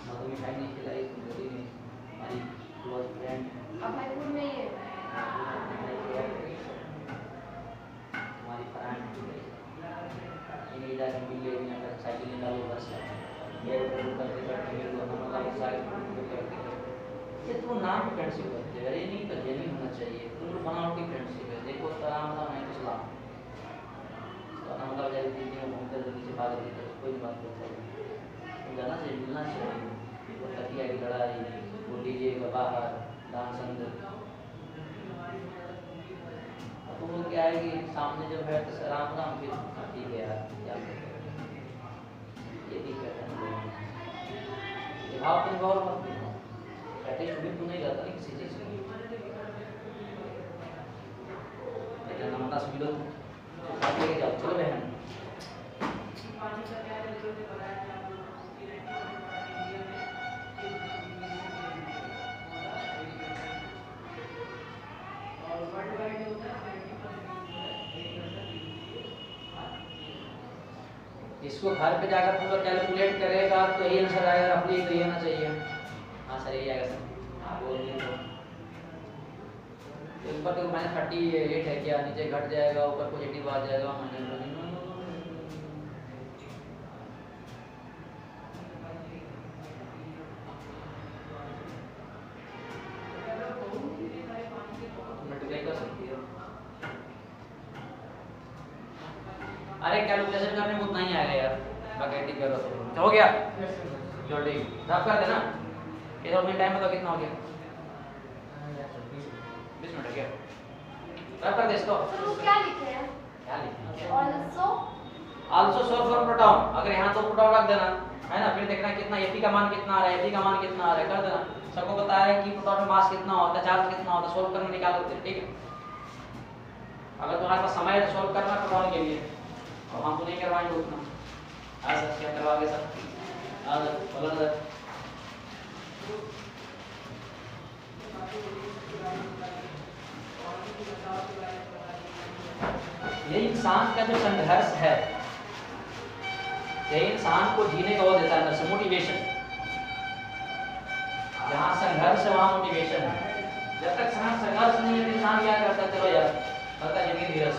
मधु मिठाई नहीं खिलाई, बोली नहीं, हमारी क्लोज फ्रेंड अभयपुर में ही है। हमारी फ्रेंड जाके मिल लेनी अगर साइकिल निकालो बस ये करते करते मेरे को हम लोग साइकिल करते ये तो नाम फ्रेंडशिप करते हैं, ये नहीं तो ये नहीं होना चाहिए। तुम लोग बनावटी फ्रेंडशिप है। देखो सलाम नहीं तो सलाम तो नाम लग जाए दिन में घूमते तो नीचे भाग देते कोई बात नहीं। तुम जाना चाहिए, मिलना चाहिए। वो तकिया की लड़ाई, वो डीजे का बाहर डांस अंदर, तुम लोग क्या है कि सामने जब है तो राम राम फिर ठीक है यार क्या ये दिक्कत है। ये भाव तुम गौर मत करो, एटलीस्ट भी तुम नहीं रहता नहीं किसी चीज की। बेटा नमता से मिलो, बात लेके जाओ, चलो बहन। इसको घर पे जाकर तुम लोग कैलकुलेट करेगा तो यही आंसर आएगा, रफली तो ये होना चाहिए। हाँ सर यही आएगा सर, हाँ बोल दिए तो ऊपर तो -38 है क्या, नीचे घट जाएगा, ऊपर पॉजिटिव आ जाएगा। मल्टीप्लाई कर सकती हो। अरे कैलकुलेशन करने में उतना ही आएगा यार, बाकी करो तो हो गया जल्दी रफ कर देना। ये तो टाइम बताओ कितना हो गया? 20 मिनट हो गया, रफ कर दे इसको। तो क्या लिखे हैं? क्या लिखे? Also also solve for proton. अगर यहाँ 2 प्रोटॉन रख देना है ना। फिर देखना कितना Fe का मान कितना आ रहा है, Fe का मान कितना आ रहा है, कर देना। सबको पता है कि प्रोटॉन में मास कितना होता है, चार्ज कितना होता है, सोल्व करना निकाल लेते हैं, ठीक है। अगर तुम्हारे पास समय है तो सोल्व करना प्रोटॉन के लिए, और हम तो नहीं करवाएंगे उतना। हाँ सर, क्या करवाओगे सर? हाँ सर, बोलो ना सर। ये इंसान का जो संघर्ष है, ये इंसान को जीने का वो देता है, अंदर से मोटिवेशन। जहाँ संघर्ष है वहाँ मोटिवेशन है। जब तक संघर्ष नहीं है इंसान क्या करता है, चलो यार पता जिंदगी धीरज।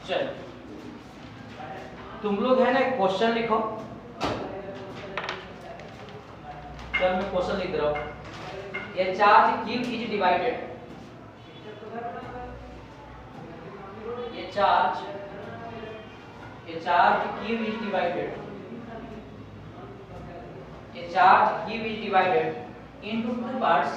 चल तुम लोग है ना एक क्वेश्चन लिखो। चल मैं क्वेश्चन लिख रहा हूँ। ये चार्ज Q इज डिवाइडेड, ये charge Q is divided, a charge Q is divided into two parts,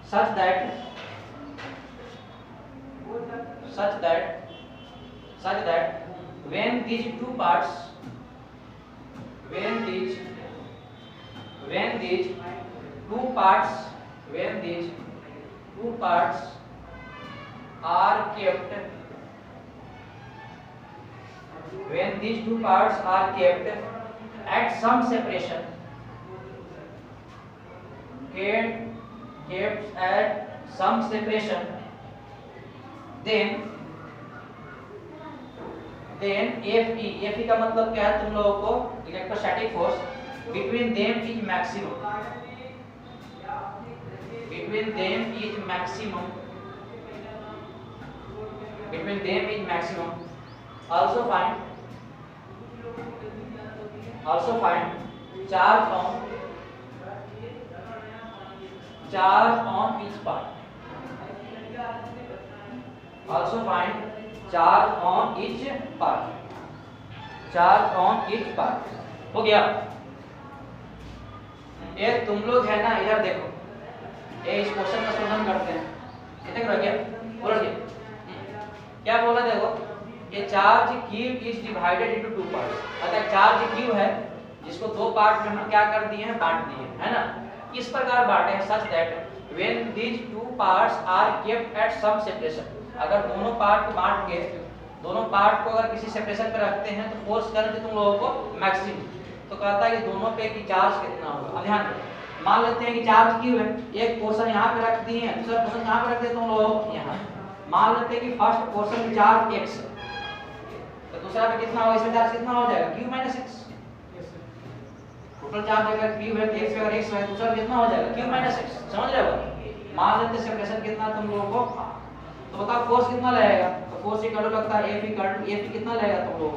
such that when these two parts are kept at some separation, then Fe का मतलब क्या है तुम लोगों को, electrostatic force between them is maximum, also find charge on each part, हो गया। ये तुम लोग है ना, इधर देखो, ये इस क्वेश्चन का सॉल्यूशन करते हैं। इतने करो क्या बोलो जी, क्या बोला देखो, ये charge Q is divided into two parts. अतः चार्ज Q है जिसको दो पार्ट में हम क्या कर दिए हैं, बांट दिए हैं, है ना। किस प्रकार बांटे हैं, such that when these two parts are kept at some separation. अगर दोनों पार्ट को बांट के, दोनों पार्ट को अगर किसी सेपरेशन पे रखते हैं तो फोर्स करंट तुम लोगों को मैक्सिमम। तो कहता है कि दोनों पे की चार्ज कितना होगा। अब ध्यान रखो, मान लेते हैं कि चार्ज Q है, एक पोर्शन यहाँ पे रख दिए हैं, दूसरा पोर्शन यहाँ पे रख दिए तुम लोग यहाँ। मान लेते हैं कि फर्स्ट पोर्शन में चार्ज x, तो दूसरा पे कितना होगा, इसमें चार्ज कितना हो जाएगा, Q minus x। Total charge अगर Q है, x अगर x है, दूसरा कितना हो जाएगा, Q माइनस x। समझ रहे हो। मान लेते हैं सेपरेशन कितना तुम लोगों को, तो बताओ फोर्स कितना लगेगा। तो फोर्स इक्वल लगता है F कितना लगेगा तुम लोगों को,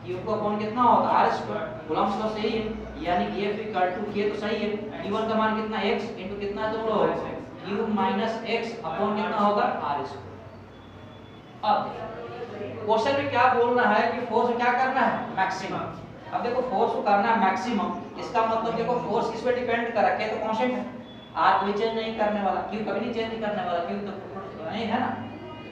Q का कौन कितना होता है, r²। कूलम्ब्स लॉ सही है, यानी F K तो सही है। Q1 का मान कितना, x इनटू कितना तुम लोग, Q माइनस x अपॉन कितना होगा, r²। अब क्वेश्चन में क्या बोल रहा है कि फोर्स क्या करना है, मैक्सिमम। अब देखो फोर्स को करना है मैक्सिमम, इसका मतलब देखो फोर्स किस पे डिपेंड कर रखा है, तो कांस्टेंट है, r कोई चेंज नहीं करने वाला, Q कभी नहीं चेंज नहीं करने वाला, Q तो नहीं है ना।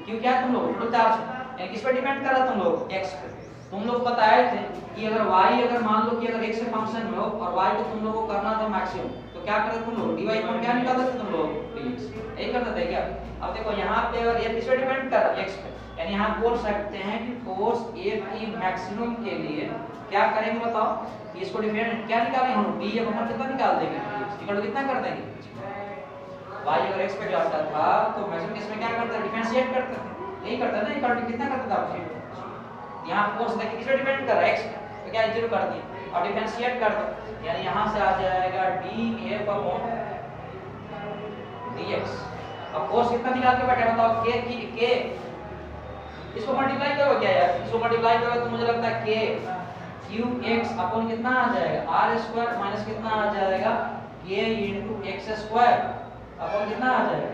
Q क्या है तुम लोग, टोटल चार्ज है, किस पे डिपेंड कर रहा है तुम लोग, x पे। तुम लोग बताए थे कि अगर y अगर मान लो कि अगर x के फंक्शन में हो और y को तुम लोगों को करना था मैक्सिमम, तो क्या करते तुम लोग, dy अपॉन क्या निकालते थे तुम लोग, dx। यही करते थे क्या। अब देखो यहाँ पे अगर ये किस पे डिपेंड कर रहा है, x पे, यानी यहाँ बोल सकते हैं कि फोर्स Fe मैक्सिमम के लिए क्या करेंगे बताओ, इसको डिफरेंट क्या निकालेंगे हम, dy अपॉन कितना निकाल देंगे, इक्वल कितना कर देंगे, y अगर x पे जाता था तो मैक्सिमम इसमें क्या करता है, डिफरेंशिएट करते थे, यही करता है ना, इक्वल कितना करता था आप। यहाँ फोर्स देखिए किस पे डिपेंड कर रहा है, x पे, तो क्या जीरो कर दिए और डिफरेंशिएट कर दो, यानी यहाँ से आ जाएगा dF अपॉन dx। अब फोर्स कितना निकाल के बैठे बताओ, k इसको मल्टीप्लाई करो क्या यार, इसको मल्टीप्लाई करो तो मुझे लगता है k qx अपॉन कितना आ जाएगा, r² माइनस कितना आ जाएगा, k इनटू x² अपॉन कितना आ जाएगा,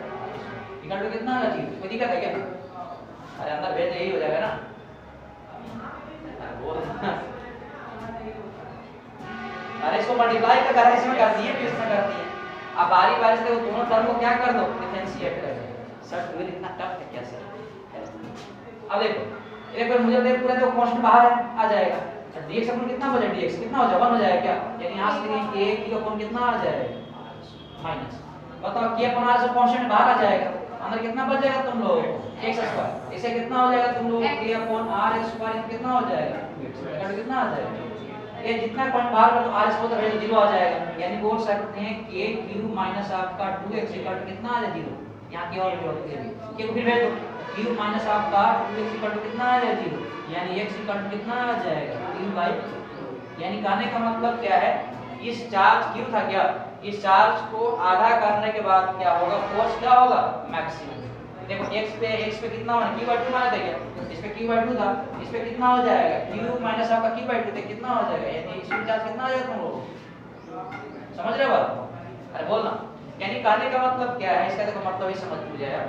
इक्वल टू कितना आ जाएगा। कोई दिक्कत है क्या, अरे अंदर भेज यही हो जाएगा ना। अरे इसको मल्टीप्लाई का करा इसमें कर दिए फिर इसमें कर दिए। अब बारी बारी से दोनों टर्म को क्या कर दो, डिफरेंशिएट कर दो। सर ट्वेल्व इतना टफ है क्या सर? अब देखो एक बार मुझे देख पूरा देखो कांस्टेंट बाहर है आ जाएगा। dx अपन कितना हो जाएगा, dx कितना हो जाएगा 1 हो जाएगा क्या, यानी यहां से लिखेंगे a की अपन कितना आ जाएगा माइनस, बताओ k अपन r से कांस्टेंट बाहर आ जाएगा, अंदर कितना बच जाएगा तुम लोग x स्क्वायर, इसे कितना हो जाएगा तुम लोग k अपॉन r स्क्वायर कितना हो जाएगा 2x कितना आ जाएगा, ये जितना पॉइंट बाहर कर तो r स्क्वायर तो 0 आ जाएगा, यानी बोल सकते हैं k क्यूब माइनस आपका 2x कितना आ जाएगा 0, यहां की और जरूरत है k को फिर भेज दो क्यूब माइनस आपका 2x कितना आ जाएगा 0, यानी x कितना आ जाएगा 3/2। यानी कहने का मतलब क्या है, इस चार्ज क्यू था क्या, इस चार्ज को आधा करने के बाद क्या होगा, फोर्स क्या होगा मैक्सिमम। देखो x पे कितना होना q/2 माना था क्या, इस पे q/2 था, इस पे कितना हो जाएगा q माइनस आपका q/2 थे कितना हो जाएगा, यानी इस पे चार्ज कितना आ जाएगा तुम लोग समझ रहे हो बात, अरे बोलना। यानी कहने का मतलब क्या है, इसका देखो मतलब ही समझ लीजिए यार,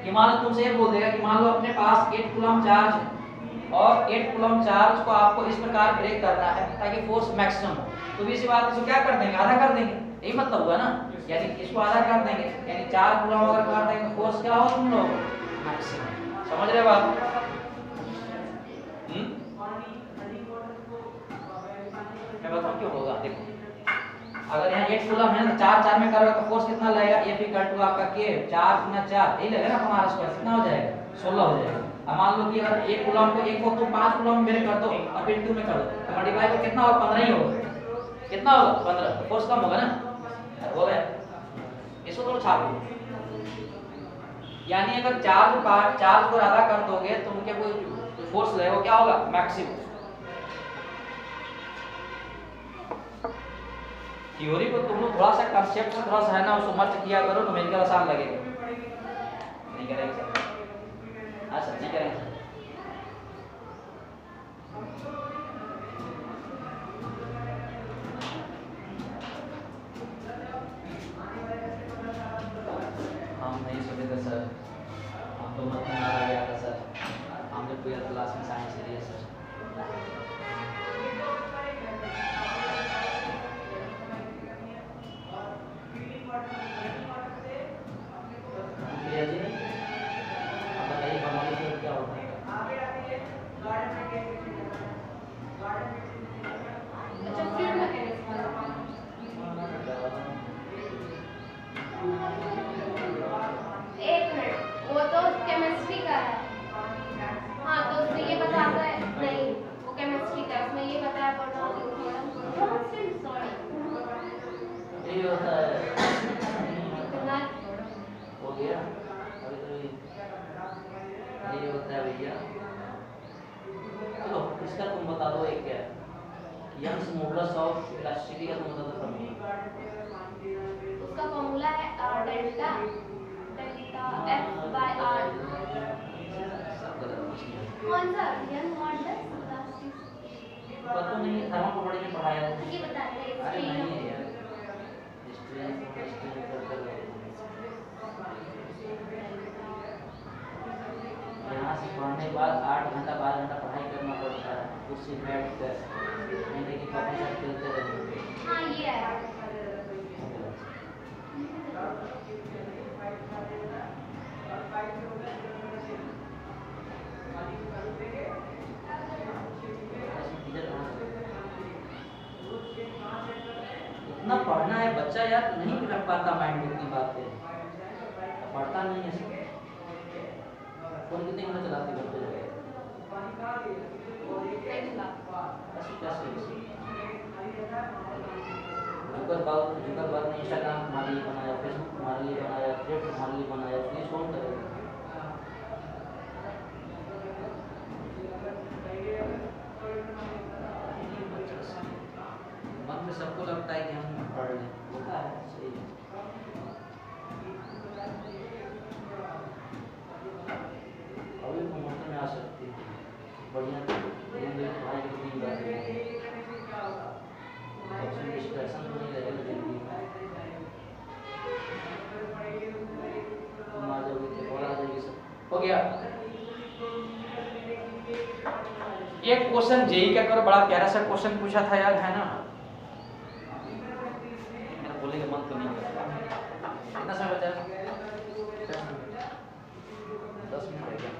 कि मान लो तुमसे ये बोल देगा कि मान लो अपने पास 8 कूलम चार्ज है और 8 कूलम चार्ज को आपको इस प्रकार ब्रेक करना है ताकि फोर्स मैक्सिमम हो, तो भी इसी बात इसको क्या कर देंगे आधा कर देंगे, यही मतलब हुआ ना, यानी इसको आधा कर देंगे, यानी 4 कूलम अगर कर देंगे तो फोर्स क्या हो तुम लोग मैक्सिमम, समझ रहे हो बात? मैं बताऊं क्यों होगा, देखो अगर यहाँ 8 कूलम है ना 4 में करोगे तो फोर्स कितना लगेगा, F = आपका K 4 × 4 यही लगेगा ना हमारा स्क्वायर कितना हो जाएगा 16 हो जाएगा। अब मान लो कि अगर 1 कूलम को 1 को तुम 5 कूलम में कर दो और फिर 2 में कर दो तो मल्टीप्लाई को कितना होगा 15 ही होगा, कितना होगा 15, तो फोर्स कम होगा ना, हो गया इसको थोड़ा छाप दो। यानी अगर चार्ज को आधा कर दोगे तो उनके कोई फोर्स लगेगा क्या होगा मैक्सिमम। थ्योरी को तुम लोग थोड़ा सा कांसेप्ट में थोड़ा सा है ना उसको मत किया करो, न्यूमेरिकल आसान लगेगा, नहीं करेंगे सर, हाँ सर नहीं करेंगे सर। हम नहीं सोचे थे सर, हम तो मत में आ गया था सर, हम जब 12th क्लास में साइंस लिए सर। इसका तुम बता दो एक क्या है यंग्स मॉडुलस ऑफ इलास्टिसिटी का तुम बता दो फॉर्मूला, उसका फॉर्मूला है डेल्टा F/r। कौन सा यंग मॉडुलस इलास्टिसिटी पता नहीं थर्मोकॉपल में पढ़ाया था, ये बता रहे हैं अरे नहीं है यार हिस्ट्री यहाँ से पढ़ने के बाद 8 घंटा 12 घंटा पढ़ाई करना पड़ता है, कुर्सी बैठ कर नहीं कि कॉपी सब खेलते रहेंगे। हाँ ये है इतना पढ़ना है बच्चा यार नहीं रख पाता माइंड में इतनी बातें, पढ़ता नहीं है फोन कितने घंटे चलाते बच्चे जुगरबर्ग ने इंस्टाग्राम तुम्हारे लिए बनाया, फेसबुक तुम्हारे लिए बनाया, थ्रेड तुम्हारे लिए बनाया, उसके कौन करेगा? मन में सबको लगता है कि हम पढ़ लें, होता है सही है। अभी प्रमोशन में आ सकती है बढ़िया पढ़ाई की टीम बात है, डिस्ट्रैक्शन तो नहीं रहेगा जिंदगी में, तुम आ जाओगे तो और आ जाएगी सब हो गया। एक क्वेश्चन जेई का करो, बड़ा प्यारा सा क्वेश्चन पूछा था यार है ना, बोलने का मन तो नहीं करता। कितना समय बचा है? 10 मिनट रह गया।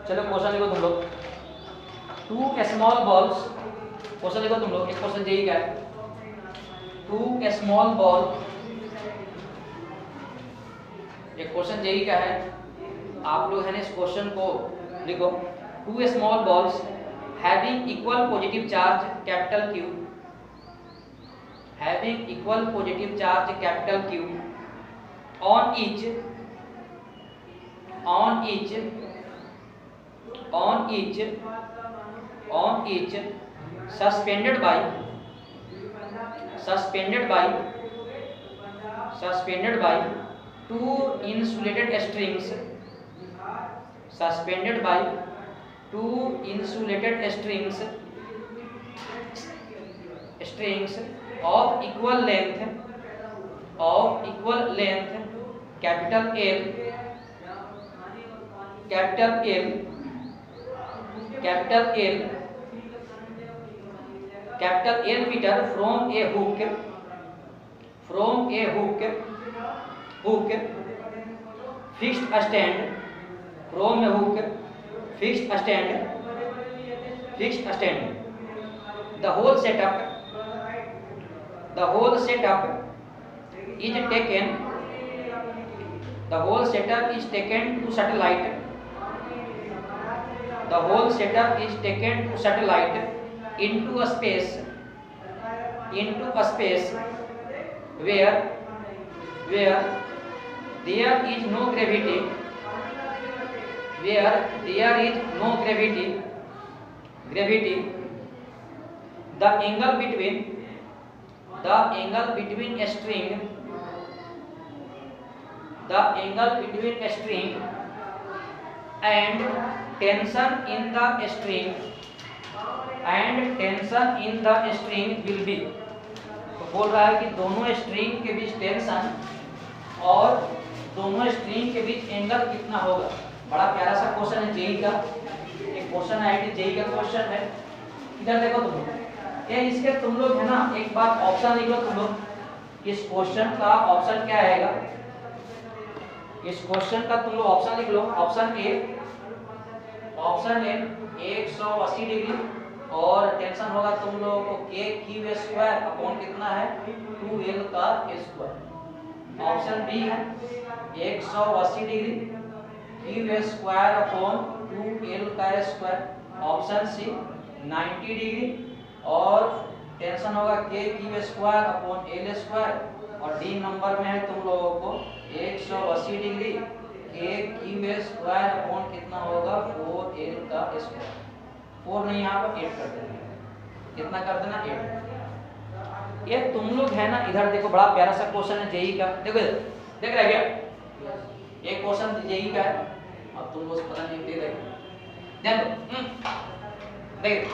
चलो क्वेश्चन लिखो तुम लोग। 2 स्मॉल बॉल्स, क्वेश्चन लिखो तुम लोग। एक क्वेश्चन जेई का है। 2 स्मॉल बॉल, एक क्वेश्चन जेई का है। आप लोग है ना इस क्वेश्चन को लिखो। 2 small balls having equal positive charge capital Q, having equal positive charge capital Q on each suspended by 2 insulated strings, suspended by 2 insulated strings of equal length, capital L meter from a hook fixed stand, from a hook fixed stand. The whole setup is taken to satellite. The whole setup is taken to satellite into a space where there is no gravity. The angle between a string and tension in the string will be। तो बोल रहा है कि दोनों string के बीच tension और दोनों string के बीच एंगल कितना होगा। बड़ा प्यारा सा क्वेश्चन है जेई का। एक क्वेश्चन है जेई का क्वेश्चन है। इधर देखो तुम लोग, ये इसके तुम लोग है ना एक बात ऑप्शन लिख लो तुम लोग। इस क्वेश्चन का ऑप्शन क्या आएगा? इस क्वेश्चन का तुम लोग ऑप्शन लिख लो। ऑप्शन ए 180 डिग्री और टेंशन होगा तुम लोगों को k क्यू स्क्वायर अपॉन कितना है 2l का स्क्वायर। ऑप्शन बी है 180 degree Q square upon 2l का स्क्वायर। ऑप्शन सी 90 डिग्री और टेंशन होगा k Q square upon l square. और डी नंबर में है तुम लोगों को 180 degree k Q square upon कितना होगा 4l का स्क्वायर। 4 नहीं यहाँ पर 8 कर देना। कितना कर देना 8। ये तुम लोग है ना इधर देखो, बड़ा प्यारा सा क्वेश्चन है जेई का। देखो देख रहे क्या एक क्वेश्चन जेई का है और तुम लोग पता नहीं दे रहे। देखो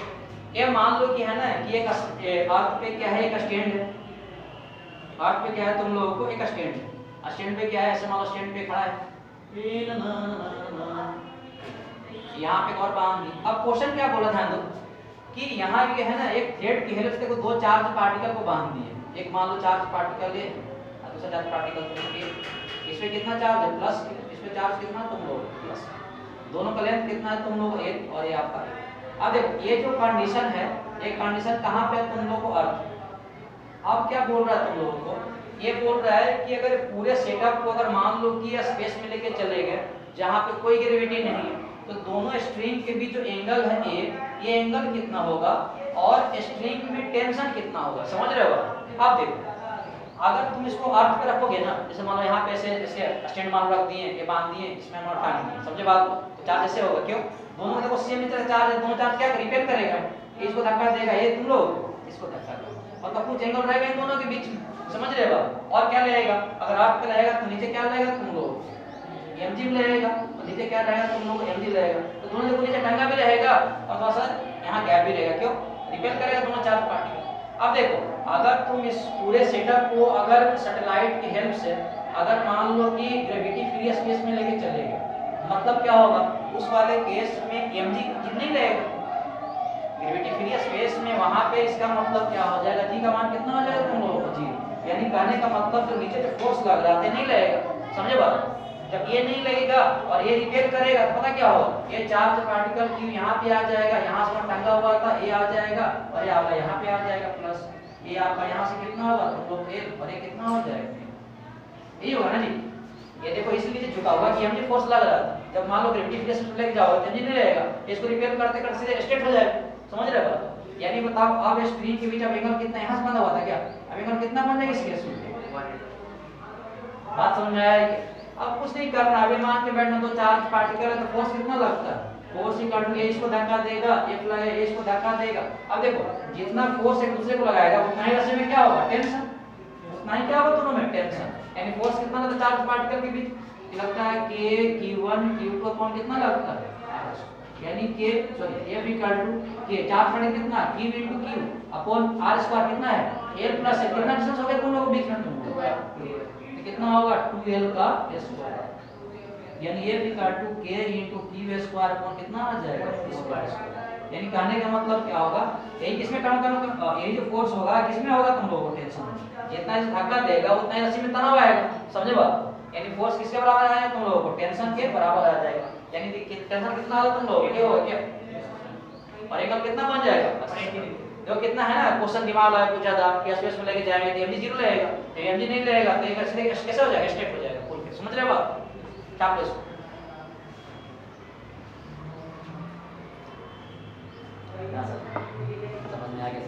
ये मान लो कि है ना कि एक अर्थ पे क्या है, एक स्टैंड है। अर्थ पे क्या है तुम लोगों को एक स्टैंड है। स्टैंड पे क्या है, ऐसे मान लो स्टैंड पे खड़ा है, यहाँ पे और बांध दी। अब क्वेश्चन क्या बोला ध्यान दो कि यहाँ ये है ना एक थ्रेड की हेल्प से देखो 2 चार्ज पार्टिकल को बांध दिए। एक मान लो चार्ज पार्टिकल है और दूसरा चार्ज पार्टिकल तो इसमें कितना चार्ज है प्लस, इसमें चार्ज कितना तुम लोग प्लस। दोनों का लेंथ कितना है तुम लोग 1 और ये आपका। अब देखो ये जो कंडीशन है, ये कंडीशन कहाँ पे है तुम लोग को अर्थ। अब क्या बोल रहा है तुम लोगों को, ये बोल रहा है कि अगर पूरे सेटअप को अगर मान लो कि स्पेस में लेके चले गए जहाँ पे कोई ग्रेविटी नहीं है, तो दोनों स्ट्रिंग के बीच जो एंगल है ये एंगल कितना होगा और स्ट्रिंग में टेंशन कितना होगा। समझ रहे हो? अब देखो अगर तुम इसको अर्थ पे रखोगे ना, जैसे मान लो यहाँ पे ऐसे स्टैंड मान रख दिए, ये बांध दिए, इसमें हम उठा नहीं, समझे बात को? तो चार्ज ऐसे होगा। क्यों? दोनों देखो सेम तरह चार्ज है, दोनों चार्ज क्या रिपेल करेगा, इसको धक्का देगा, ये तुम लोग इसको धक्का देगा और तब कुछ एंगल रहेगा इन दोनों के बीच में। समझ रहे हो? और क्या रहेगा, अगर अर्थ पे रहेगा तो नीचे क्या रहेगा तुम लोग mg में रहेगा और नीचे क्या रहेगा तुम लोग mg रहेगा। तो दोनों देखो नीचे टंगा भी रहेगा और थोड़ा सा यहाँ गैप भी रहेगा। क्यों? रिपेल करेगा दोनों चार्ज पार्टिकल। अब देखो अगर तुम इस पूरे सेटअप को अगर सैटेलाइट की हेल्प से अगर मान लो कि ग्रेविटी फ्री स्पेस में लेके चले गए, मतलब क्या होगा, उस वाले केस में mg नहीं रहेगा, ग्रेविटी फ्री स्पेस में वहां पे इसका मतलब क्या हो जाएगा, जी का मान कितना हो जाएगा तुम लोगों को, जी। यानी कहने का मतलब जो नीचे जो फोर्स लग रहा है नहीं लगेगा, समझे बात। जब ये नहीं लगेगा और ये रिपेल करेगा तो पता क्या होगा, ये चार्ज पार्टिकल क्यू यहाँ पे आ जाएगा, यहाँ से टंगा हुआ था ये आ जाएगा और ये आपका यहाँ पे आ जाएगा प्लस, ये आपका यहाँ से कितना होगा तो लोग और ये कितना हो जाएगा, यही होगा ना जी। ये देखो इसलिए झुका हुआ कि mg फोर्स लग रहा है, जब मान लो ग्रेविटी फ्री स्पेस लेके जाओ तो mg नहीं रहेगा, इसको रिपेल करते करते सीधे स्ट्रेट हो जाएगा, समझ रहे बात। यानी बताओ अब स्प्रिंग के बीच अब एंगल कितना यहाँ से बंधा हुआ था क्या, अब एंगल कितना बन जाएगा इस केस में, बात समझ में आया है। अब कुछ नहीं करना, अभी मान के बैठना तो चार्ज पार्टिकल है तो फोर्स कितना लगता है, फोर्स इक्वल टू ए इसको धक्का देगा, एक लगे ए इसको धक्का देगा। अब देखो जितना फोर्स एक दूसरे को लगाएगा उतना ही रस्सी में क्या होगा, टेंशन, उतना ही क्या होगा दोनों में टेंशन। यानी फोर्स कितना लगता है चार्ज पार्टिकल के बीच, लगता है k q1 q2 अपॉन कितना लगता है, यानी k sorry f equal to k, charge particle कितना q into q upon r square कितना है l प्लस है, कितना डिस्टेंस हो गया तुम लोगों के बीच में, तो कितना होगा 2l का स्क्वायर, यानी f equal to k into q square upon कितना आ जाएगा स्क्वायर। यानी कहने का मतलब क्या होगा, यही किसमें काम करना, यही जो फोर्स होगा किसमें होगा तुम लोगों को टेंशन, जितना इस धक्का देगा उतना ही रस्सी में तनाव आएगा, समझे बात। यानी फोर्स किसके बराबर आएगा तुम लोगों को, टेंशन के बराबर आ जाएगा। यानी टेंशन कितना होगा तुम लोगों को, ये होगा क्या और एंगल कितना बन जाएगा, जो कितना है ना क्वेश्चन दिमाग लगा पूछा था कि स्पेस में लेके जाएंगे तो mg 0 रहेगा, तो mg नहीं रहेगा तो ये कैसे हो जाएगा, स्ट्रेट हो जाएगा फुल, समझ रहे बात। छाप लो इसको, समझ में आ गया।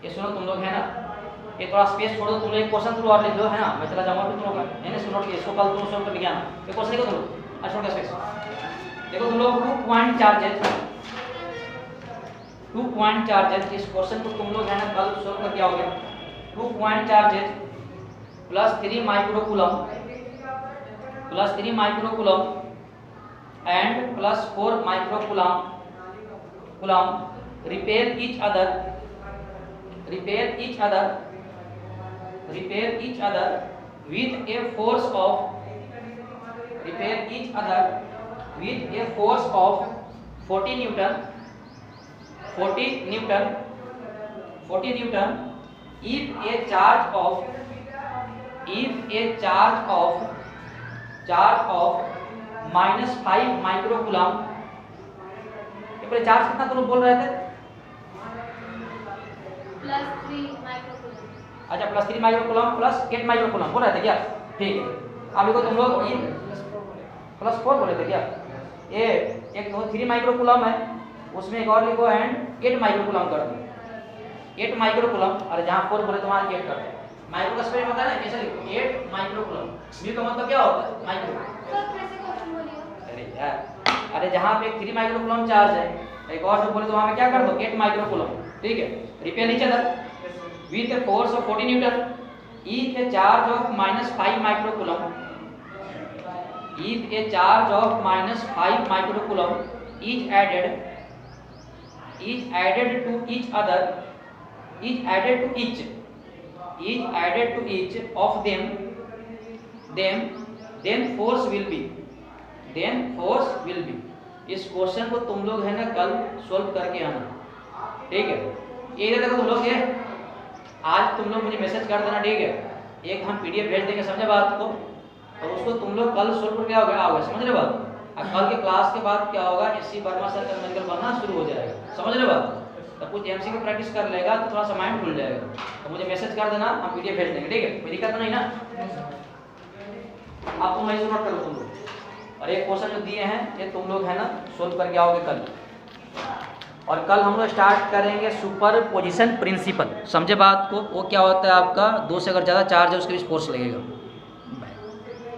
ये सुनो तुम लोग है ना, ये थोड़ा स्पेस छोड़ दो, तुम लोग एक क्वेश्चन थ्रू और लिख दो है ना, मैं चला जाऊंगा तुम लोग का है ना, सुनो इसको कल तुम सॉल्व कर लिया ना, ये क्वेश्चन लिखो तुम लोग, अच्छा छोटा स्पेस देखो तुम लोग 2 पॉइंट चार्जेज, इस क्वेश्चन को तुम लोग है ना कल सॉल्व करके आओगे। 2 point charges plus 3 microcoulomb and plus 4 microcoulomb repel each other with a force of 40 Newton if a charge of -5 microcoulomb. ये पूरे चार्ज कितना तुम बोल रहे थे, +3 माइक्रोकूलम, अच्छा +3 माइक्रोकूलम प्लस 8 माइक्रोकूलम बोल रहे थे क्या, ठीक है। अब देखो तुम लोग +4 बोले थे क्या, ये एक 3 माइक्रोकूलम है उसमें एक और लिखो एंड 8 माइक्रोकूलम कर दो, 8 माइक्रोकूलम, और जहाँ 4 बोले तो वहाँ 8 कर दो। माइक्रो का स्पेलिंग होता है ना, कैसे लिखो 8 माइक्रोकूलम, म्यू का मतलब क्या होता है माइक्रो, सर कैसे क्वेश्चन बोलिए, अरे यार, अरे जहाँ पे 3 माइक्रोकूलम चार्ज है एक और जो बोले तो वहाँ पे क्या कर दो 8 माइक्रोकूलम, ठीक है। Repel each other with a force of 40 Newton if a charge of -5 microcoulomb, if a charge of -5 microcoulomb is added to each of them, then force will be। इस क्वेश्चन को तुम लोग है ना कल सॉल्व करके आना, ठीक है। ये देखो तुम लोग, ये आज तुम लोग मुझे मैसेज कर देना, ठीक है। एक हम पीडीएफ भेज देंगे, समझे बात को, तो उसको तुम लोग कल सॉल्व करके आओगे, समझ रहे बात। और कल के क्लास के बाद क्या होगा, एससी वर्मा सर का मेडिकल बनना शुरू हो जाएगा, समझ रहे बात। तो कुछ एमसी की प्रैक्टिस कर लेगा तो थोड़ा सा माइंड खुल जाएगा, तो मुझे मैसेज कर देना, हम पीडीएफ भेज देंगे, ठीक है। कोई दिक्कत नहीं ना, आप तुम वही नोट करो तुम लोग, और एक क्वेश्चन जो दिए हैं ये तुम लोग है ना सोल्व करके आओगे कल। और कल हम लोग स्टार्ट करेंगे सुपरपोजिशन प्रिंसिपल, समझे बात को। वो क्या होता है आपका, 2 से अगर ज़्यादा चार्ज है उसके बीच फोर्स लगेगा।